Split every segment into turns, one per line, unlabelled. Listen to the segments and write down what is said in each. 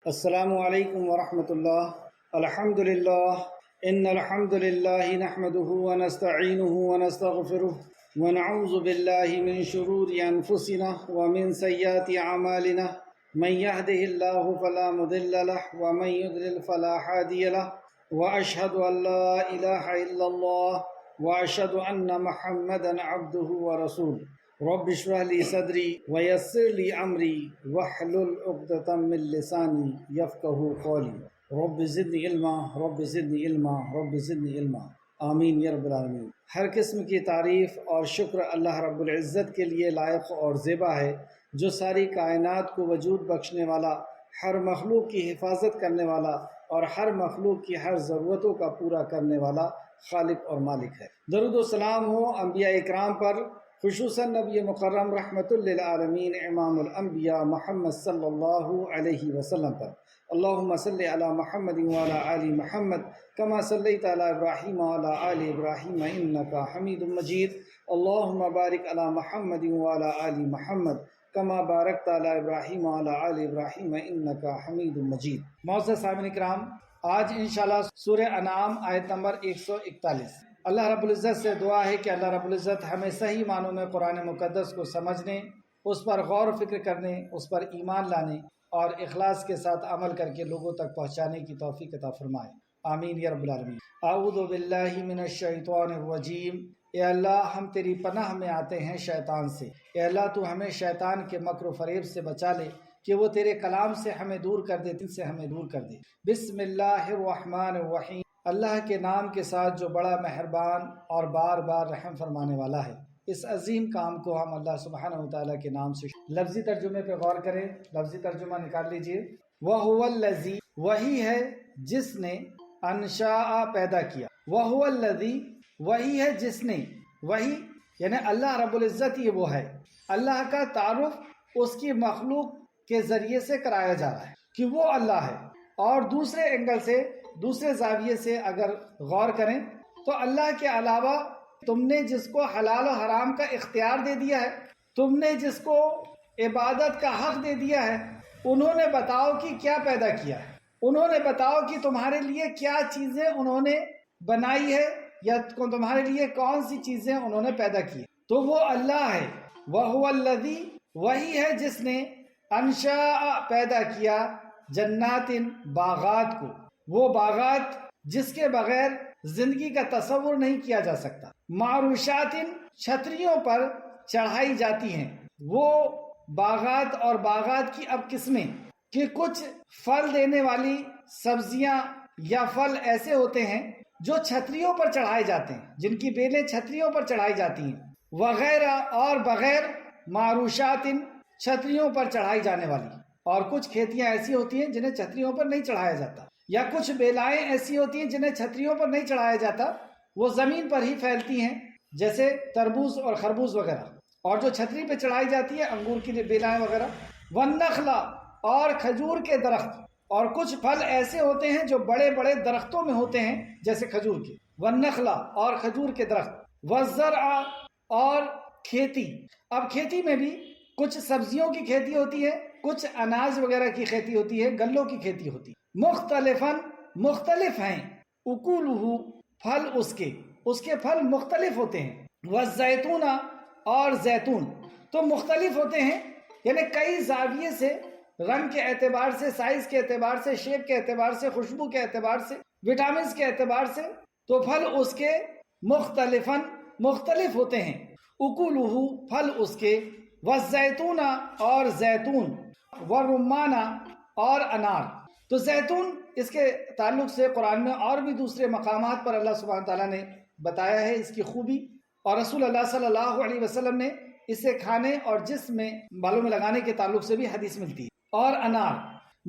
السلام علیکم ورحمۃ اللہ۔ الحمد للہ ان الحمد للہ نحمده ونستعینه ونستغفره ونعوذ باللہ من شرور انفسنا ومن سیئات اعمالنا من يهده الله فلا مضل له ومن يضلل فلا هادي له واشهد ان لا اله الا الله واشهد ان محمدا عبده ورسوله۔ رب اشرح لي صدري ويسر لي امري واحلل عقدة من لساني يفقهوا قولي رب زدني علما رب زدني علما رب زدني علما آمین یا رب العالمین۔ ہر قسم کی تعریف اور شکر اللہ رب العزت کے لیے لائق اور زیبا ہے، جو ساری کائنات کو وجود بخشنے والا، ہر مخلوق کی حفاظت کرنے والا اور ہر مخلوق کی ہر ضرورتوں کا پورا کرنے والا خالق اور مالک ہے۔ درود و سلام ہو انبیاء اکرام پر، خصوصاً نبی مکرم رحمت للعالمین امام الانبیاء محمد صلی اللہ علیہ وسلم پر۔ اللہم صلی علی محمد وعلی آل محمد کما صلیت علی ابراہیم وعلی آل ابراہیم انکا حمید مجید۔ اللہم بارک علی محمد وعلی آل محمد کما بارکت علی ابراہیم وعلی آل ابراہیم انکا حمید مجید۔ معزز سامعین کرام، آج انشاءاللہ سورہ انعام آیت نمبر 141۔ اللہ رب العزت سے دعا ہے کہ اللہ رب العزت ہمیں صحیح معنوں میں قرآن مقدس کو سمجھنے، اس پر غور و فکر کرنے، اس پر ایمان لانے اور اخلاص کے ساتھ عمل کر کے لوگوں تک پہنچانے کی توفیق عطا فرمائے، آمین یا رب العالمین۔ اعوذ باللہ من الشیطان الرجیم۔ اے اللہ، ہم تیری پناہ میں آتے ہیں شیطان سے۔ اے اللہ، تو ہمیں شیطان کے مکر و فریب سے بچا لے کہ وہ تیرے کلام سے ہمیں دور کر دے، دل سے ہمیں دور کر دے۔ بسم اللہ الرحمن الرحیم۔ اللہ کے نام کے ساتھ جو بڑا مہربان اور بار بار رحم فرمانے والا ہے۔ اس عظیم کام کو ہم اللہ سبحانہ وتعالیٰ کے نام سے لفظی ترجمے پہ غور کریں۔ لفظی ترجمہ نکال لیجئے۔ وَهُوَ الَّذِي، وہی ہے جس نے، انشاء پیدا کیا، وَهُوَ الَّذِي، وہی ہے جس نے، وہی یعنی اللہ رب العزت ہی وہ ہے۔ اللہ کا تعارف اس کی مخلوق کے ذریعے سے کرایا جا رہا ہے کہ وہ اللہ ہے، اور دوسرے اینگل سے، دوسرے زاویے سے اگر غور کریں تو اللہ کے علاوہ تم نے جس کو حلال و حرام کا اختیار دے دیا ہے، تم نے جس کو عبادت کا حق دے دیا ہے، انہوں نے بتاؤ کہ کیا پیدا کیا ہے، انہوں نے بتاؤ کہ تمہارے لیے کیا چیزیں انہوں نے بنائی ہے، یا تمہارے لیے کون سی چیزیں انہوں نے پیدا کی، تو وہ اللہ ہے۔ وَهُوَ الَّذِي، وہی ہے جس نے، انشاء پیدا کیا، جنات باغات کو، وہ باغات جس کے بغیر زندگی کا تصور نہیں کیا جا سکتا، معروشات چھتریوں پر چڑھائی جاتی ہیں۔ وہ باغات اور باغات کی اب قسمیں کہ کچھ پھل دینے والی سبزیاں یا پھل ایسے ہوتے ہیں جو چھتریوں پر چڑھائے جاتے ہیں، جن کی بیلیں چھتریوں پر چڑھائی جاتی ہیں، وغیرہ، اور بغیر معروشات چھتریوں پر چڑھائی جانے والی۔ اور کچھ کھیتیاں ایسی ہوتی ہیں جنہیں چھتریوں پر نہیں چڑھایا جاتا، یا کچھ بیلائیں ایسی ہوتی ہیں جنہیں چھتریوں پر نہیں چڑھایا جاتا، وہ زمین پر ہی پھیلتی ہیں، جیسے تربوز اور خربوز وغیرہ۔ اور جو چھتری پہ چڑھائی جاتی ہے، انگور کی بیلائیں وغیرہ۔ والنخل، اور کھجور کے درخت۔ اور کچھ پھل ایسے ہوتے ہیں جو بڑے بڑے درختوں میں ہوتے ہیں، جیسے کھجور کے۔ والنخل، اور کھجور کے درخت۔ والزرع، اور کھیتی۔ اب کھیتی میں بھی کچھ سبزیوں کی کھیتی ہوتی ہے، کچھ اناج وغیرہ کی کھیتی ہوتی ہے، گلوں کی کھیتی ہوتی ہے۔ مختلفاً، مختلف ہیں، اکولہ، پھل اس کے پھل مختلف ہوتے ہیں۔ والزیتون، اور زیتون تو مختلف ہوتے ہیں، یعنی کئی زاویے سے، رنگ کے اعتبار سے، سائز کے اعتبار سے، شیپ کے اعتبار سے، خوشبو کے اعتبار سے، وٹامنز کے اعتبار سے، تو پھل اس کے مختلفاً، مختلف ہوتے ہیں۔ اکولہ، پھل اس کے۔ والزیتون، اور زیتون۔ والرمان، اور انار۔ تو زیتون، اس کے تعلق سے قرآن میں اور بھی دوسرے مقامات پر اللہ سبحانہ تعالیٰ نے بتایا ہے اس کی خوبی، اور رسول اللہ صلی اللہ علیہ وسلم نے اسے کھانے اور جسم میں، بالوں میں لگانے کے تعلق سے بھی حدیث ملتی ہے۔ اور انار،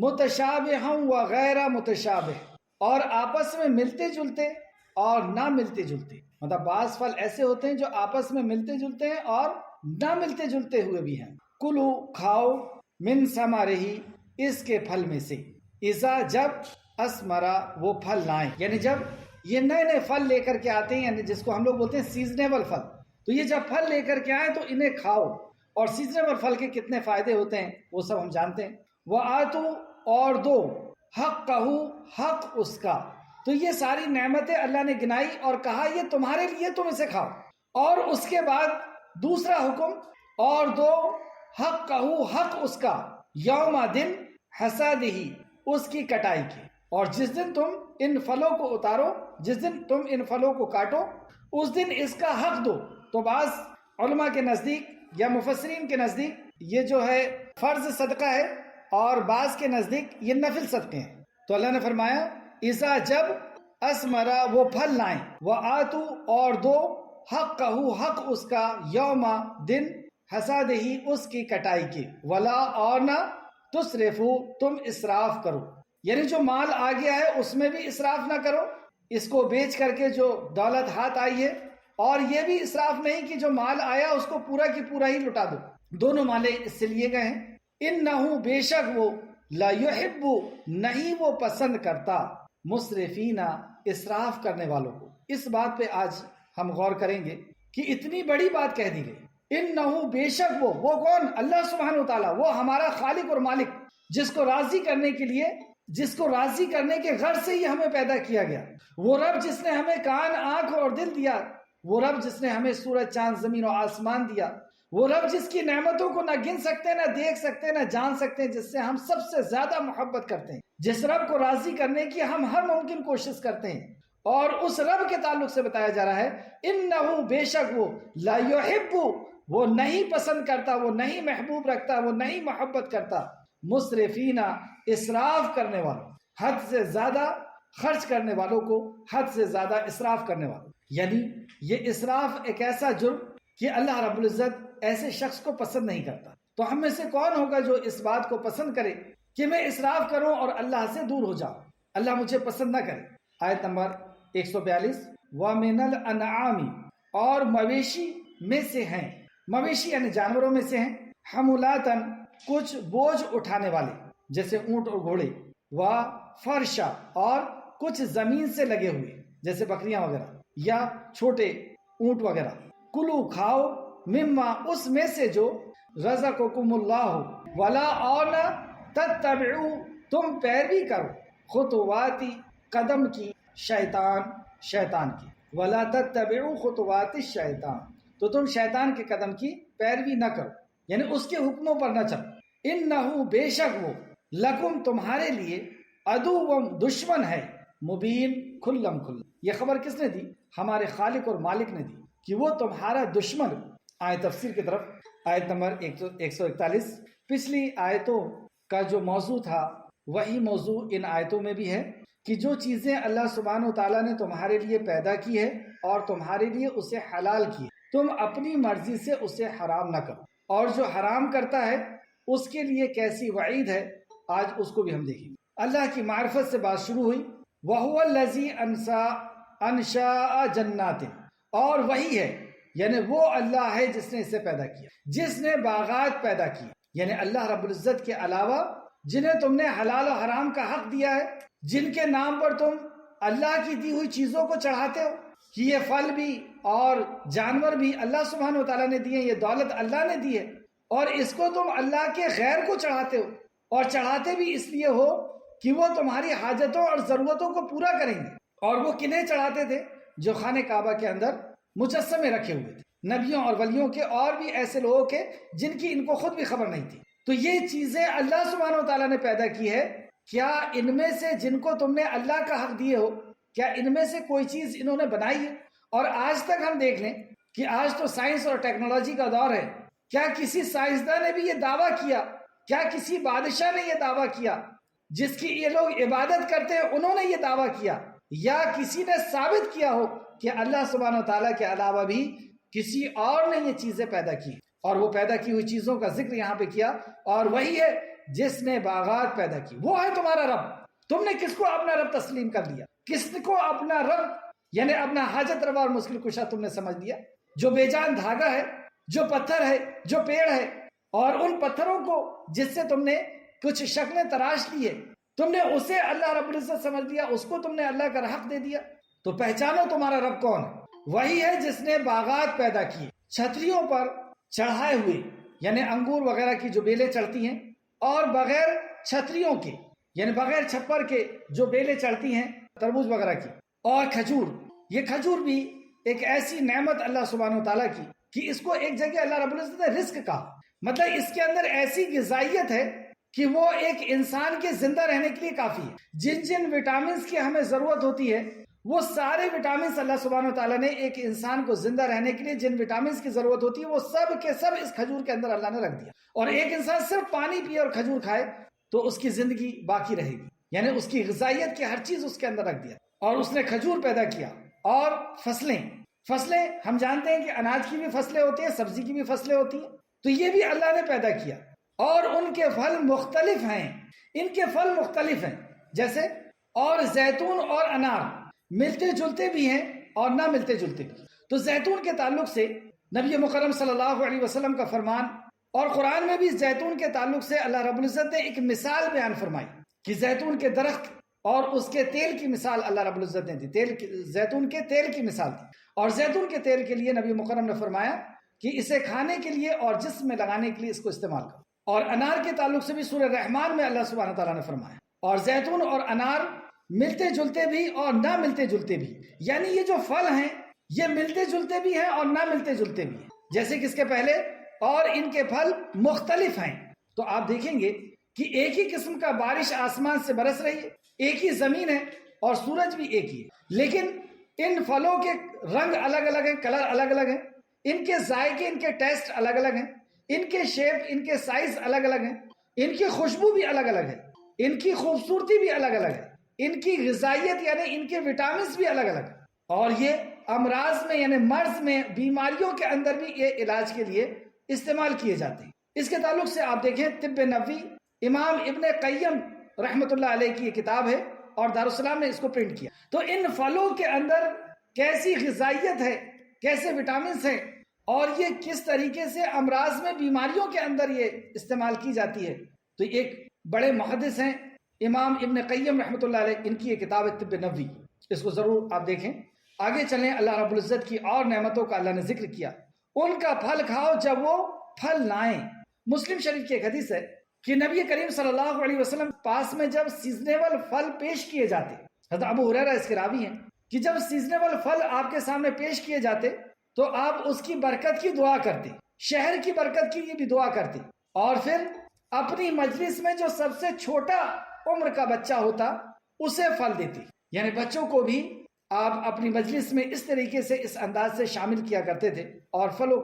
متشابہ و غیر متشابہ، اور آپس میں ملتے جلتے اور نہ ملتے جلتے، مطلب بعض پھل ایسے ہوتے ہیں جو آپس میں ملتے جلتے ہیں اور نہ ملتے جلتے ہوئے بھی ہیں۔ کلو، کھاؤ، من ثمرہ، اس کے پھل میں سے، اذا، جب، اسمرا، وہ پھل لائیں، یعنی جب یہ نئے نئے پھل لے کر کے آتے ہیں، یعنی جس کو ہم لوگ بولتے ہیں سیزنیبل پھل، تو یہ جب پھل لے کر کے آئیں تو انہیں کھاؤ۔ اور سیزنیبل پھل کے کتنے فائدے ہوتے ہیں وہ سب ہم جانتے ہیں۔ وآتوا، اور دو حقہ حق اس کا. تو یہ ساری نعمتیں اللہ نے گنائی اور کہا یہ تمہارے لیے، تم اسے کھاؤ. اور اس کے بعد دوسرا حکم اور دو حقہ حق اس کا یوم دن حصادہ اس کی کٹائی کی. اور جس دن تم ان پھلوں کو اتارو، جس دن تم ان پھلوں کو کاٹو، اس دن اس کا حق دو. تو بعض علماء کے نزدیک یا مفسرین کے نزدیک یہ جو ہے فرض صدقہ ہے، اور بعض کے نزدیک یہ نفل صدقے ہیں. تو اللہ نے فرمایا اذا جب اسمرا وہ پھل لائیں، وآتو اور دو حقہ حق اس کا یوم دن حصادہ اس کی کٹائی کی، ولا اور نہ تسرفو تم اسراف کرو. یعنی جو مال آ گیا ہے اس میں بھی اسراف نہ کرو، اس کو بیچ کر کے جو دولت ہاتھ آئی ہے، اور یہ بھی اسراف نہیں کہ جو مال آیا اس کو پورا کی پورا ہی لٹا دو. دونوں مالے اس سے لیے گئے ہیں. انہو بے شک وہ لا یحب نہیں وہ پسند کرتا مسرفین اسراف کرنے والوں کو. اس بات پہ آج ہم غور کریں گے کہ اتنی بڑی بات کہہ دی گئی. انہو بے شک وہ کون؟ اللہ سبحانہ و تعالیٰ، وہ ہمارا خالق اور مالک، جس کو راضی کرنے کے لیے، جس کو راضی کرنے کے غرض سے ہی ہمیں پیدا کیا گیا. وہ رب جس نے ہمیں کان، آنکھ اور دل دیا، وہ رب جس نے ہمیں سورج، چاند، زمین اور آسمان دیا، وہ رب جس کی نعمتوں کو نہ گن سکتے، نہ دیکھ سکتے، نہ جان سکتے، جس سے ہم سب سے زیادہ محبت کرتے ہیں، جس رب کو راضی کرنے کی ہم ہر ممکن کوشش کرتے ہیں. اور اس رب کے تعلق سے بتایا جا رہا ہے انہو بے شک وہ لا یحب وہ نہیں پسند کرتا، وہ نہیں محبوب رکھتا، وہ نہیں محبت کرتا مسرفین اسراف کرنے والوں، حد سے زیادہ خرچ کرنے والوں کو، حد سے زیادہ اسراف کرنے والوں. یعنی یہ اسراف ایک ایسا جرم کہ اللہ رب العزت ایسے شخص کو پسند نہیں کرتا. تو ہم میں سے کون ہوگا جو اس بات کو پسند کرے کہ میں اسراف کروں اور اللہ سے دور ہو جاؤں، اللہ مجھے پسند نہ کرے. آیت نمبر 142 وَمِنَ الْأَنْعَامِ اور مویشی میں سے ہیں، مویشی یعنی جانوروں میں سے ہیں، حمولاتن کچھ بوجھ اٹھانے والے جیسے اونٹ اور گھوڑے، وَفَرْشَ اور کچھ زمین سے لگے ہوئے جیسے بکریاں وغیرہ یا چھوٹے اونٹ وغیرہ. کلو کھاؤ مما اس میں سے جو رزقکم اللہ، ولا اور نہ تتبعو تم پیروی کرو خطواتی قدم کی شیطان کی، ولا تتبعو خطوات الشیطان تو تم شیطان کے قدم کی پیروی نہ کرو، یعنی اس کے حکموں پر نہ چلو. انہو بے شک وہ لکم تمہارے لیے عدو دشمن ہے، مبین کھلم کھلا. یہ خبر کس نے دی؟ ہمارے خالق اور مالک نے دی کہ وہ تمہارا دشمن. آئے تفسیر کی طرف، آیت نمبر 141. پچھلی آیتوں کا جو موضوع تھا وہی موضوع ان آیتوں میں بھی ہے کہ جو چیزیں اللہ سبحانہ و تعالیٰ نے تمہارے لیے پیدا کی ہے اور تمہارے لیے اسے حلال کی، تم اپنی مرضی سے اسے حرام نہ کرو، اور جو حرام کرتا ہے اس کے لیے کیسی وعید ہے آج اس کو بھی ہم دیکھیں گے. اللہ کی معرفت سے بات شروع ہوئی. وَهُوَ الَّذِي أَنشَأَ جَنَّاتٍ اور وہی ہے، یعنی وہ اللہ ہے جس نے اسے پیدا کیا، جس نے باغات پیدا کی. یعنی اللہ رب العزت کے علاوہ جنہیں تم نے حلال و حرام کا حق دیا ہے، جن کے نام پر تم اللہ کی دی ہوئی چیزوں کو چڑھاتے ہو کہ یہ پھل بھی اور جانور بھی اللہ سبحانہ و تعالیٰ نے دیے، یہ دولت اللہ نے دی ہے، اور اس کو تم اللہ کے غیر کو چڑھاتے ہو، اور چڑھاتے بھی اس لیے ہو کہ وہ تمہاری حاجتوں اور ضرورتوں کو پورا کریں گے. اور وہ کنہیں چڑھاتے تھے؟ جو خانہ کعبہ کے اندر مجسمے رکھے ہوئے تھے، نبیوں اور ولیوں کے، اور بھی ایسے لوگوں کے جن کی ان کو خود بھی خبر نہیں تھی. تو یہ چیزیں اللہ سبحانہ و تعالیٰ نے پیدا کی ہے. کیا ان میں سے جن کو تم نے اللہ کا حق دیے ہو، کیا ان میں سے کوئی چیز انہوں نے بنائی ہے؟ اور آج تک ہم دیکھ لیں کہ آج تو سائنس اور ٹیکنالوجی کا دور ہے، کیا کسی سائنسداں نے بھی یہ دعویٰ کیا، کیا کسی بادشاہ نے یہ دعویٰ کیا جس کی یہ لوگ عبادت کرتے ہیں انہوں نے یہ دعویٰ کیا، یا کسی نے ثابت کیا ہو کہ اللہ سبحانہ و تعالیٰ کے علاوہ بھی کسی اور نے یہ چیزیں پیدا کی؟ اور وہ پیدا کی ہوئی چیزوں کا ذکر یہاں پہ کیا، اور وہی ہے جس نے باغات پیدا کی، وہ ہے تمہارا رب. تم نے کس کو اپنا رب تسلیم کر لیا؟ کس کو اپنا رب یعنی اپنا حاجت روا اور مشکل کشا تم نے سمجھ لیا؟ جو بے جان دھاگا ہے، جو پتھر ہے، جو پیڑ ہے، اور ان پتھروں کو جس سے تم نے کچھ شکلیں تراش لی ہے، تم نے اسے اللہ رب العزت سمجھ لیا، اس کو تم نے اللہ کا حق دے دیا. تو پہچانو تمہارا رب کون ہے. وہی ہے جس نے باغات پیدا کیے، چھتریوں پر چڑھائے ہوئے، یعنی انگور وغیرہ کی جو بیلیں چڑھتی ہیں، اور بغیر چھتریوں کے یعنی بغیر چھپر کے جو بیلیں چڑھتی ہیں تربوز وغیرہ کی، اور کھجور، یہ کھجور بھی ایک ایسی نعمت اللہ سبحانہ و تعالیٰ کی کہ اس کو ایک جگہ اللہ رب العزت نے رزق کہا، مطلب اس کے اندر ایسی غذائیت ہے کہ وہ ایک انسان کے زندہ رہنے کے لیے کافی ہے۔ جن جن وٹامنز کی ہمیں ضرورت ہوتی ہے وہ سارے وٹامنز اللہ سبحانہ و تعالیٰ نے ایک انسان کو زندہ رہنے کے لیے جن وٹامنز کی ضرورت ہوتی ہے وہ سب کے سب اس کھجور کے اندر اللہ نے رکھ دیا۔ اور ایک انسان صرف پانی پیے اور کھجور کھائے تو اس کی زندگی باقی رہے گی، یعنی اس کی غذائیت کی ہر چیز اس کے اندر رکھ دیا۔ اور اس نے کھجور پیدا کیا، اور فصلیں ہم جانتے ہیں کہ اناج کی بھی فصلیں ہوتی ہیں، سبزی کی بھی فصلیں ہوتی ہیں، تو یہ بھی اللہ نے پیدا کیا، اور ان کے پھل مختلف ہیں، ان کے پھل مختلف ہیں، جیسے اور زیتون اور انار ملتے جلتے بھی ہیں اور نہ ملتے جلتے بھی۔ تو زیتون کے تعلق سے نبی مکرم صلی اللہ علیہ وسلم کا فرمان، اور قرآن میں بھی زیتون کے تعلق سے اللہ رب العزت نے ایک مثال بیان فرمائی کہ زیتون کے درخت اور اس کے تیل کی مثال اللہ رب العزت نے دی، زیتون کے تیل کی مثال دی، اور زیتون کے تیل کے لیے نبی مکرم نے فرمایا کہ اسے کھانے کے لیے اور جسم میں لگانے کے لیے اس کو استعمال کرو۔ اور انار کے تعلق سے بھی سورہ رحمان میں اللہ سبحانہ تعالیٰ نے فرمایا، اور زیتون اور انار ملتے جلتے بھی اور نہ ملتے جلتے بھی، یعنی یہ جو پھل ہیں یہ ملتے جلتے بھی ہیں اور نہ ملتے جلتے بھی ہیں، جیسے کہ اس کے پہلے، اور ان کے پھل مختلف ہیں۔ تو آپ دیکھیں گے کہ ایک ہی قسم کا بارش آسمان سے برس رہی ہے، ایک ہی زمین ہے اور سورج بھی ایک ہی ہے، لیکن ان پھلوں کے رنگ الگ الگ ہیں، کلر الگ الگ ہیں، ان کے ذائقے، ان کے ٹیسٹ الگ الگ ہیں، ان کے شیپ، ان کے سائز الگ الگ ہیں، ان کی خوشبو بھی الگ الگ ہے، ان کی خوبصورتی بھی الگ الگ ہے، ان کی غذائیت یعنی ان کے وٹامنز بھی الگ الگ ہیں، اور یہ امراض میں یعنی مرض میں، بیماریوں کے اندر بھی یہ علاج کے لیے استعمال کیے جاتے ہیں۔ اس کے تعلق سے آپ دیکھیں طب نبوی، امام ابن قیم رحمۃ اللہ علیہ کی یہ کتاب ہے، اور دارالسلام نے اس کو پرنٹ کیا۔ تو ان پھلوں کے اندر کیسی غذائیت ہے، کیسے وٹامنز ہیں، اور یہ کس طریقے سے امراض میں، بیماریوں کے اندر یہ استعمال کی جاتی ہے۔ تو ایک بڑے محدث ہیں امام ابن قیم رحمۃ اللہ علیہ، ان کی یہ کتاب ہے طب نبوی، اس کو ضرور آپ دیکھیں۔ آگے چلیں، اللہ رب العزت کی اور نعمتوں کا اللہ نے ذکر کیا، ان کا پھل کھاؤ جب وہ پھل لائیں۔ مسلم شریف کی ایک حدیث ہے کہ نبی کریم صلی اللہ علیہ وسلم پاس میں جب سیزنیبل پھل پیش کیے جاتے، حضرت ابو ہریرہ اس کے راوی ہیں کہ جب سیزنیبل پھل آپ کے سامنے پیش کیے جاتے تو آپ اس کی برکت کی دعا کرتے، شہر کی برکت کی بھی دعا کرتے، اور پھر اپنی مجلس میں جو سب سے چھوٹا عمر کا بچہ ہوتا اسے پھل دیتے، یعنی بچوں کو بھی آپ اپنی مجلس میں اس طریقے سے، اس انداز سے شامل کیا کرتے تھے، اور پھلوں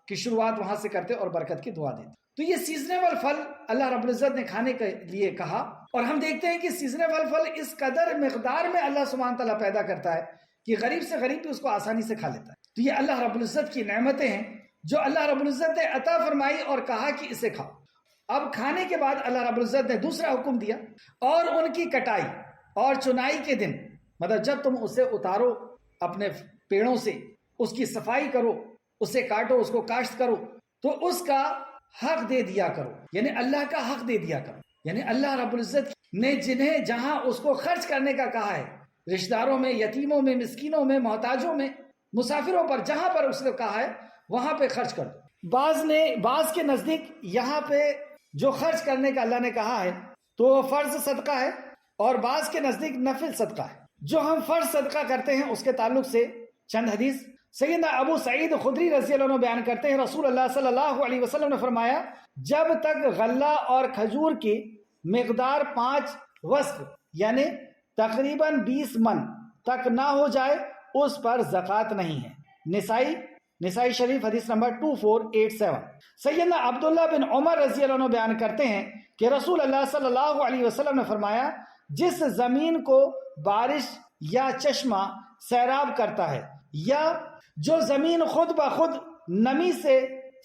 کی شروعات وہاں سے کرتے اور برکت کی دعا دیتے۔ تو یہ سیزنیبل پھل اللہ رب العزت نے کھانے کے لیے کہا، اور ہم دیکھتے ہیں کہ سیزنیبل پھل اس قدر مقدار میں اللہ سبحانہ تعالیٰ پیدا کرتا ہے کہ غریب سے غریب بھی اس کو آسانی سے کھا لیتا ہے۔ تو یہ اللہ رب العزت کی نعمتیں ہیں جو اللہ رب العزت نے عطا فرمائی اور کہا کہ اسے کھاؤ۔ اب کھانے کے بعد اللہ رب العزت نے دوسرا حکم دیا، اور ان کی کٹائی اور چنائی کے دن، مطلب جب تم اسے اتارو اپنے پیڑوں سے، اس کی صفائی کرو، اسے کاٹو، اس کو کاشت کرو، تو اس کا حق دے دیا کرو، یعنی اللہ کا حق دے دیا کرو۔ یعنی اللہ رب العزت نے جنہیں جہاں اس کو خرچ کرنے کا کہا ہے، رشتہ داروں میں، یتیموں میں، مسکینوں میں، محتاجوں میں، مسافروں پر، جہاں پر اس نے کہا ہے وہاں پہ خرچ کر دو۔ بعض کے نزدیک یہاں پہ جو خرچ کرنے کا اللہ نے کہا ہے تو وہ فرض صدقہ ہے، اور بعض کے نزدیک نفل صدقہ ہے۔ جو ہم فرض صدقہ کرتے ہیں اس کے تعلق سے چند حدیث سیدنا ابو سعید خدری رضی اللہ عنہ بیان کرتے ہیں، رسول اللہ صلی اللہ علیہ وسلم نے فرمایا، جب تک غلہ اور کھجور کی مقدار 5 وسق یعنی تقریباً 20 من تک نہ ہو جائے اس پر زکوٰۃ نہیں ہے۔ نسائی شریف حدیث نمبر 2487۔ سیدنا عبداللہ بن عمر رضی اللہ عنہ بیان کرتے ہیں کہ رسول اللہ صلی اللہ علیہ وسلم نے فرمایا، جس زمین کو بارش یا چشمہ سیراب کرتا ہے، یا جو زمین خود بخود نمی سے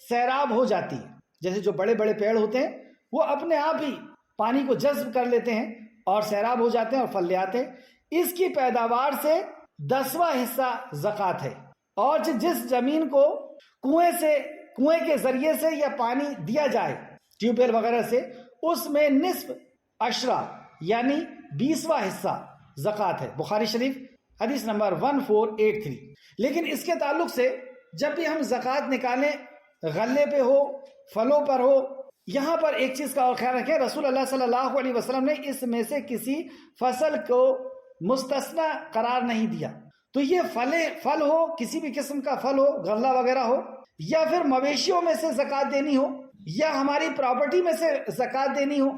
سیراب ہو جاتی ہے، جیسے جو بڑے بڑے پیڑ ہوتے ہیں وہ اپنے آپ ہی پانی کو جذب کر لیتے ہیں اور سیراب ہو جاتے ہیں اور پھل لے آتے ہیں، اس کی پیداوار سے 10واں حصہ زکوٰۃ ہے۔ اور جس زمین کو کنویں کے ذریعے سے یا پانی دیا جائے، ٹیوب ویل وغیرہ سے، اس میں نصف عشرہ یعنی 20واں حصہ زکوٰۃ ہے۔ بخاری شریف حدیث نمبر 1483۔ لیکن اس کے تعلق سے جب بھی ہم زکوٰۃ نکالیں، غلے پہ ہو، پھلوں پر ہو، یہاں پر ایک چیز کا اور خیال رکھیں، رسول اللہ صلی اللہ علیہ وسلم نے اس میں سے کسی فصل کو مستثنا قرار نہیں دیا. تو یہ پھل ہو، کسی بھی قسم کا پھل ہو، غلہ وغیرہ ہو، یا پھر مویشیوں میں سے زکوٰۃ دینی ہو، یا ہماری پراپرٹی میں سے زکوٰۃ دینی ہو،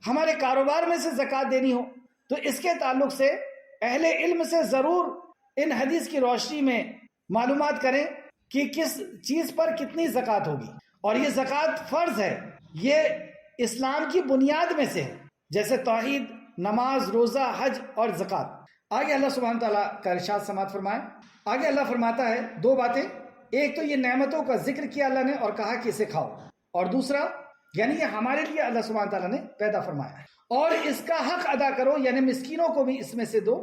ہمارے کاروبار میں سے زکوٰۃ دینی ہو، تو اس کے تعلق سے اہل علم سے ضرور ان حدیث کی روشنی میں معلومات کریں کہ کس چیز پر کتنی زکوٰۃ ہوگی. اور یہ زکوٰۃ فرض ہے، یہ اسلام کی بنیاد میں سے ہے، جیسے توحید، نماز، روزہ، حج اور زکوٰۃ. آگے اللہ سبحانہ تعالیٰ کا ارشاد سماعت فرمائیں. آگے اللہ فرماتا ہے دو باتیں، ایک تو یہ نعمتوں کا ذکر کیا اللہ نے اور کہا کہ اسے کھاؤ، اور دوسرا یعنی یہ ہمارے لیے اللہ سبحانہ تعالیٰ نے پیدا فرمایا ہے، اور اس کا حق ادا کرو، یعنی مسکینوں کو بھی اس میں سے دو.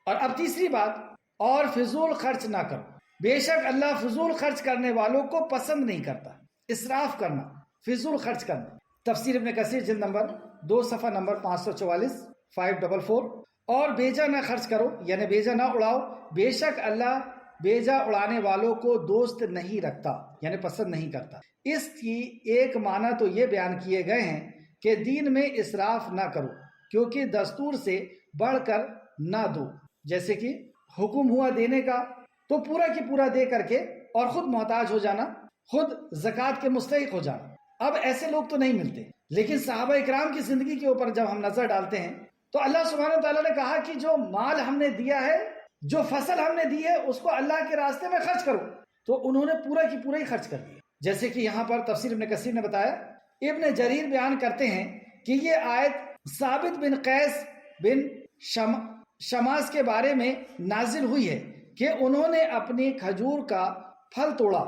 اور اب تیسری بات، اور فضول خرچ نہ کرو، بے شک اللہ فضول خرچ کرنے والوں کو پسند نہیں کرتا. اسراف کرنا، فضول خرچ کرنا. تفسیر ابن کثیر جلد نمبر 2 صفحہ نمبر 544 544. اور بیجا نہ خرچ کرو، یعنی بیجا نہ اڑاؤ، بے شک اللہ بیجا اڑانے والوں کو دوست نہیں رکھتا، یعنی پسند نہیں کرتا. اس کی ایک معنی تو یہ بیان کیے گئے ہیں کہ دین میں اسراف نہ کرو، کیونکہ دستور سے بڑھ کر نہ دو. جیسے کہ حکم ہوا دینے کا تو پورا کی پورا دے کر کے اور خود محتاج ہو جانا، خود زکوٰۃ کے مستحق ہو جانا. اب ایسے لوگ تو نہیں ملتے، لیکن صحابہ اکرام کی زندگی کے اوپر جب ہم نظر ڈالتے ہیں تو اللہ سبحانہ تعالیٰ نے کہا کہ جو مال ہم نے دیا ہے، جو فصل ہم نے دی ہے، اس کو اللہ کے راستے میں خرچ کرو. تو انہوں نے پورا کی پورا ہی خرچ کر دیا. جیسے کہ یہاں پر تفسیر ابن کثیر نے بتایا، ابن جریر بیان کرتے ہیں کہ یہ آیت ثابت بن قیس بن شماس کے بارے میں نازل ہوئی ہے کہ انہوں نے اپنی کھجور کا پھل توڑا،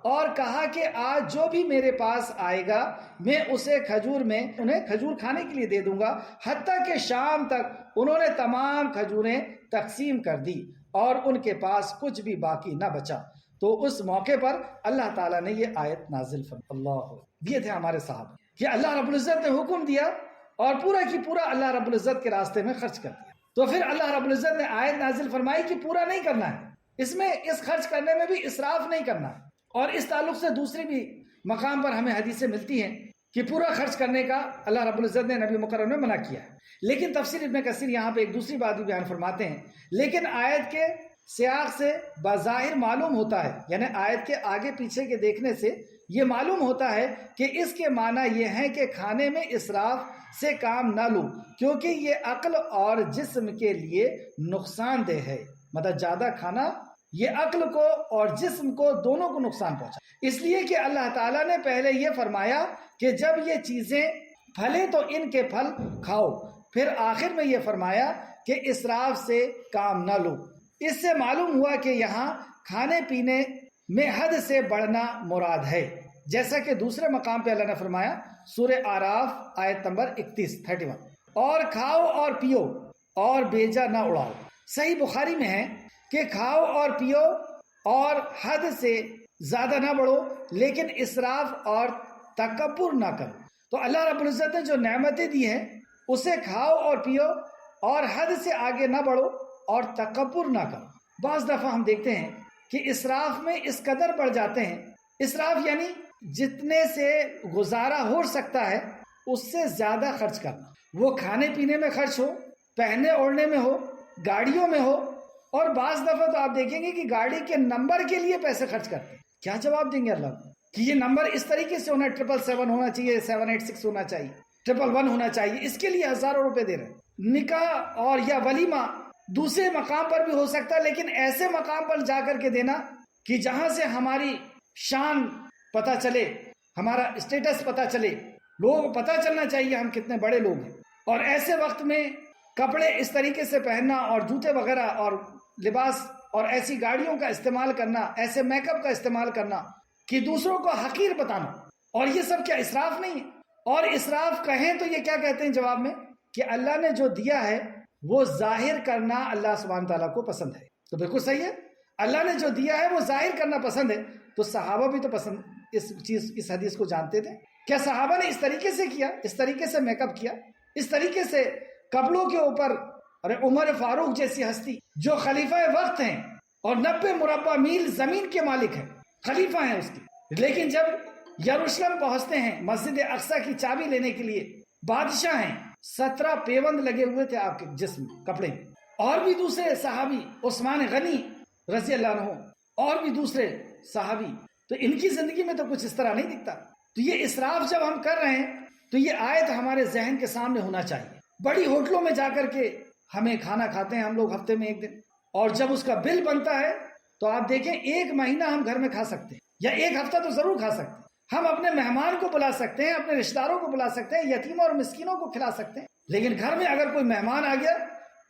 اور کہا کہ آج جو بھی میرے پاس آئے گا میں اسے انہیں کھجور کھانے کے لیے دے دوں گا. حتیٰ کہ شام تک انہوں نے تمام کھجوریں تقسیم کر دی اور ان کے پاس کچھ بھی باقی نہ بچا. تو اس موقع پر اللہ تعالیٰ نے یہ آیت نازل فرمائی. اللہ، یہ تھے ہمارے صحابہ کہ اللہ رب العزت نے حکم دیا اور پورا کی پورا اللہ رب العزت کے راستے میں خرچ کر دیا. تو پھر اللہ رب العزت نے آیت نازل فرمائی کہ پورا نہیں کرنا ہے، اس خرچ کرنے میں بھی اسراف نہیں کرنا ہے. اور اس تعلق سے دوسری بھی مقام پر ہمیں حدیثیں ملتی ہیں کہ پورا خرچ کرنے کا اللہ رب العزت نے نبی مکرم نے منع کیا ہے. لیکن تفسیر ابن کثیر یہاں پہ ایک دوسری بات بھی بیان فرماتے ہیں، لیکن آیت کے سیاق سے بظاہر معلوم ہوتا ہے، یعنی آیت کے آگے پیچھے کے دیکھنے سے یہ معلوم ہوتا ہے کہ اس کے معنی یہ ہے کہ کھانے میں اسراف سے کام نہ لو، کیونکہ یہ عقل اور جسم کے لیے نقصان دہ ہے. مطلب زیادہ کھانا یہ عقل کو اور جسم کو دونوں کو نقصان پہنچا، اس لیے کہ اللہ تعالیٰ نے پہلے یہ فرمایا کہ جب یہ چیزیں پھلیں تو ان کے پھل کھاؤ، پھر آخر میں یہ فرمایا کہ اسراف سے کام نہ لو. اس سے معلوم ہوا کہ یہاں کھانے پینے میں حد سے بڑھنا مراد ہے، جیسا کہ دوسرے مقام پہ اللہ نے فرمایا سورہ آراف آیت نمبر 31 اور کھاؤ اور پیو اور بیجا نہ اڑاؤ. صحیح بخاری میں ہے کہ کھاؤ اور پیو اور حد سے زیادہ نہ بڑھو، لیکن اسراف اور تکبر نہ کرو. تو اللہ رب العزت نے جو نعمتیں دی ہیں اسے کھاؤ اور پیو اور حد سے آگے نہ بڑھو اور تکبر نہ کرو. بعض دفعہ ہم دیکھتے ہیں کہ اسراف میں اس قدر بڑھ جاتے ہیں، اسراف یعنی جتنے سے گزارا ہو سکتا ہے اس سے زیادہ خرچ کرنا، وہ کھانے پینے میں خرچ ہو، پہننے اوڑھنے میں ہو، گاڑیوں میں ہو. اور بعض دفعہ تو آپ دیکھیں گے کہ گاڑی کے نمبر کے لیے پیسے خرچ کرتے ہیں. کیا جواب دیں گے اللہ کو کہ یہ نمبر اس طریقے سے ہونا، 777 ہونا چاہیے، 786 ہونا چاہیے، 111 ہونا چاہیے، اس کے لیے ہزاروں روپے دے رہے ہیں. نکاح اور یا ولیمہ دوسرے مقام پر بھی ہو سکتا ہے، لیکن ایسے مقام پر جا کر کے دینا کہ جہاں سے ہماری شان پتہ چلے، ہمارا اسٹیٹس پتہ چلے، لوگ پتہ چلنا چاہیے ہم کتنے بڑے لوگ ہیں. اور ایسے وقت میں کپڑے اس طریقے سے پہننا اور جوتے وغیرہ اور لباس اور ایسی گاڑیوں کا استعمال کرنا، ایسے میک اپ کا استعمال کرنا کہ دوسروں کو حقیر بتانا، اور یہ سب کیا اسراف نہیں ہے؟ اور اسراف کہیں تو یہ کیا کہتے ہیں جواب میں کہ اللہ نے جو دیا ہے وہ ظاہر کرنا اللہ سبحانہ تعالیٰ کو پسند ہے. تو بالکل صحیح ہے، اللہ نے جو دیا ہے وہ ظاہر کرنا پسند ہے. تو صحابہ بھی تو پسند اس حدیث کو جانتے تھے. کیا صحابہ نے اس طریقے سے کیا، اس طریقے سے میک اپ کیا، اس طریقے سے کپڑوں کے اوپر؟ اور عمر فاروق جیسی ہستی جو خلیفہ وقت ہیں اور 90 مربع میل زمین کے مالک ہیں، خلیفہ ہیں اس کے، لیکن جب یروشلم پہنچتے ہیں مسجد اقصی کی چابی لینے کے لیے، بادشاہ ہیں، 17 پیوند لگے ہوئے تھے آپ کے جسم کپڑے میں، اور بھی دوسرے صحابی عثمان غنی رضی اللہ عنہ اور بھی دوسرے صحابی، تو ان کی زندگی میں تو کچھ اس طرح نہیں دکھتا۔ تو یہ اسراف جب ہم کر رہے ہیں تو یہ آیت ہمارے ذہن کے سامنے ہونا چاہیے۔ بڑی ہوٹلوں میں جا کر کے ہمیں کھانا کھاتے ہیں ہم لوگ ہفتے میں ایک دن، اور جب اس کا بل بنتا ہے تو آپ دیکھیں 1 مہینہ ہم گھر میں کھا سکتے ہیں، یا 1 ہفتہ تو ضرور کھا سکتے ہیں۔ ہم اپنے مہمان کو بلا سکتے ہیں، اپنے رشتہ داروں کو بلا سکتے ہیں، یتیموں اور مسکینوں کو کھلا سکتے ہیں، لیکن گھر میں اگر کوئی مہمان آ گیا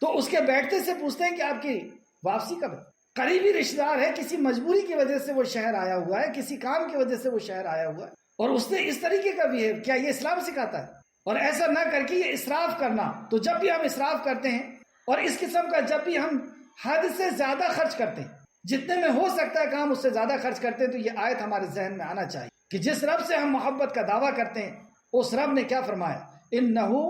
تو اس کے بیٹھتے سے پوچھتے ہیں کہ آپ کی واپسی کب ہے۔ قریبی رشتہ دار ہے، کسی مجبوری کی وجہ سے وہ شہر آیا ہوا ہے، کسی کام کی وجہ سے وہ شہر آیا ہوا ہے، اور اس نے اس طریقے کا بھی ہے، کیا یہ اسلام سکھاتا ہے؟ اور ایسا نہ کر کے یہ اسراف کرنا۔ تو جب بھی ہم اسراف کرتے ہیں اور اس قسم کا جب بھی ہم حد سے زیادہ خرچ کرتے ہیں، جتنے میں ہو سکتا ہے کام اس سے زیادہ خرچ کرتے ہیں، تو یہ آیت ہمارے ذہن میں آنا چاہیے کہ جس رب سے ہم محبت کا دعویٰ کرتے ہیں اس رب نے کیا فرمایا، انہو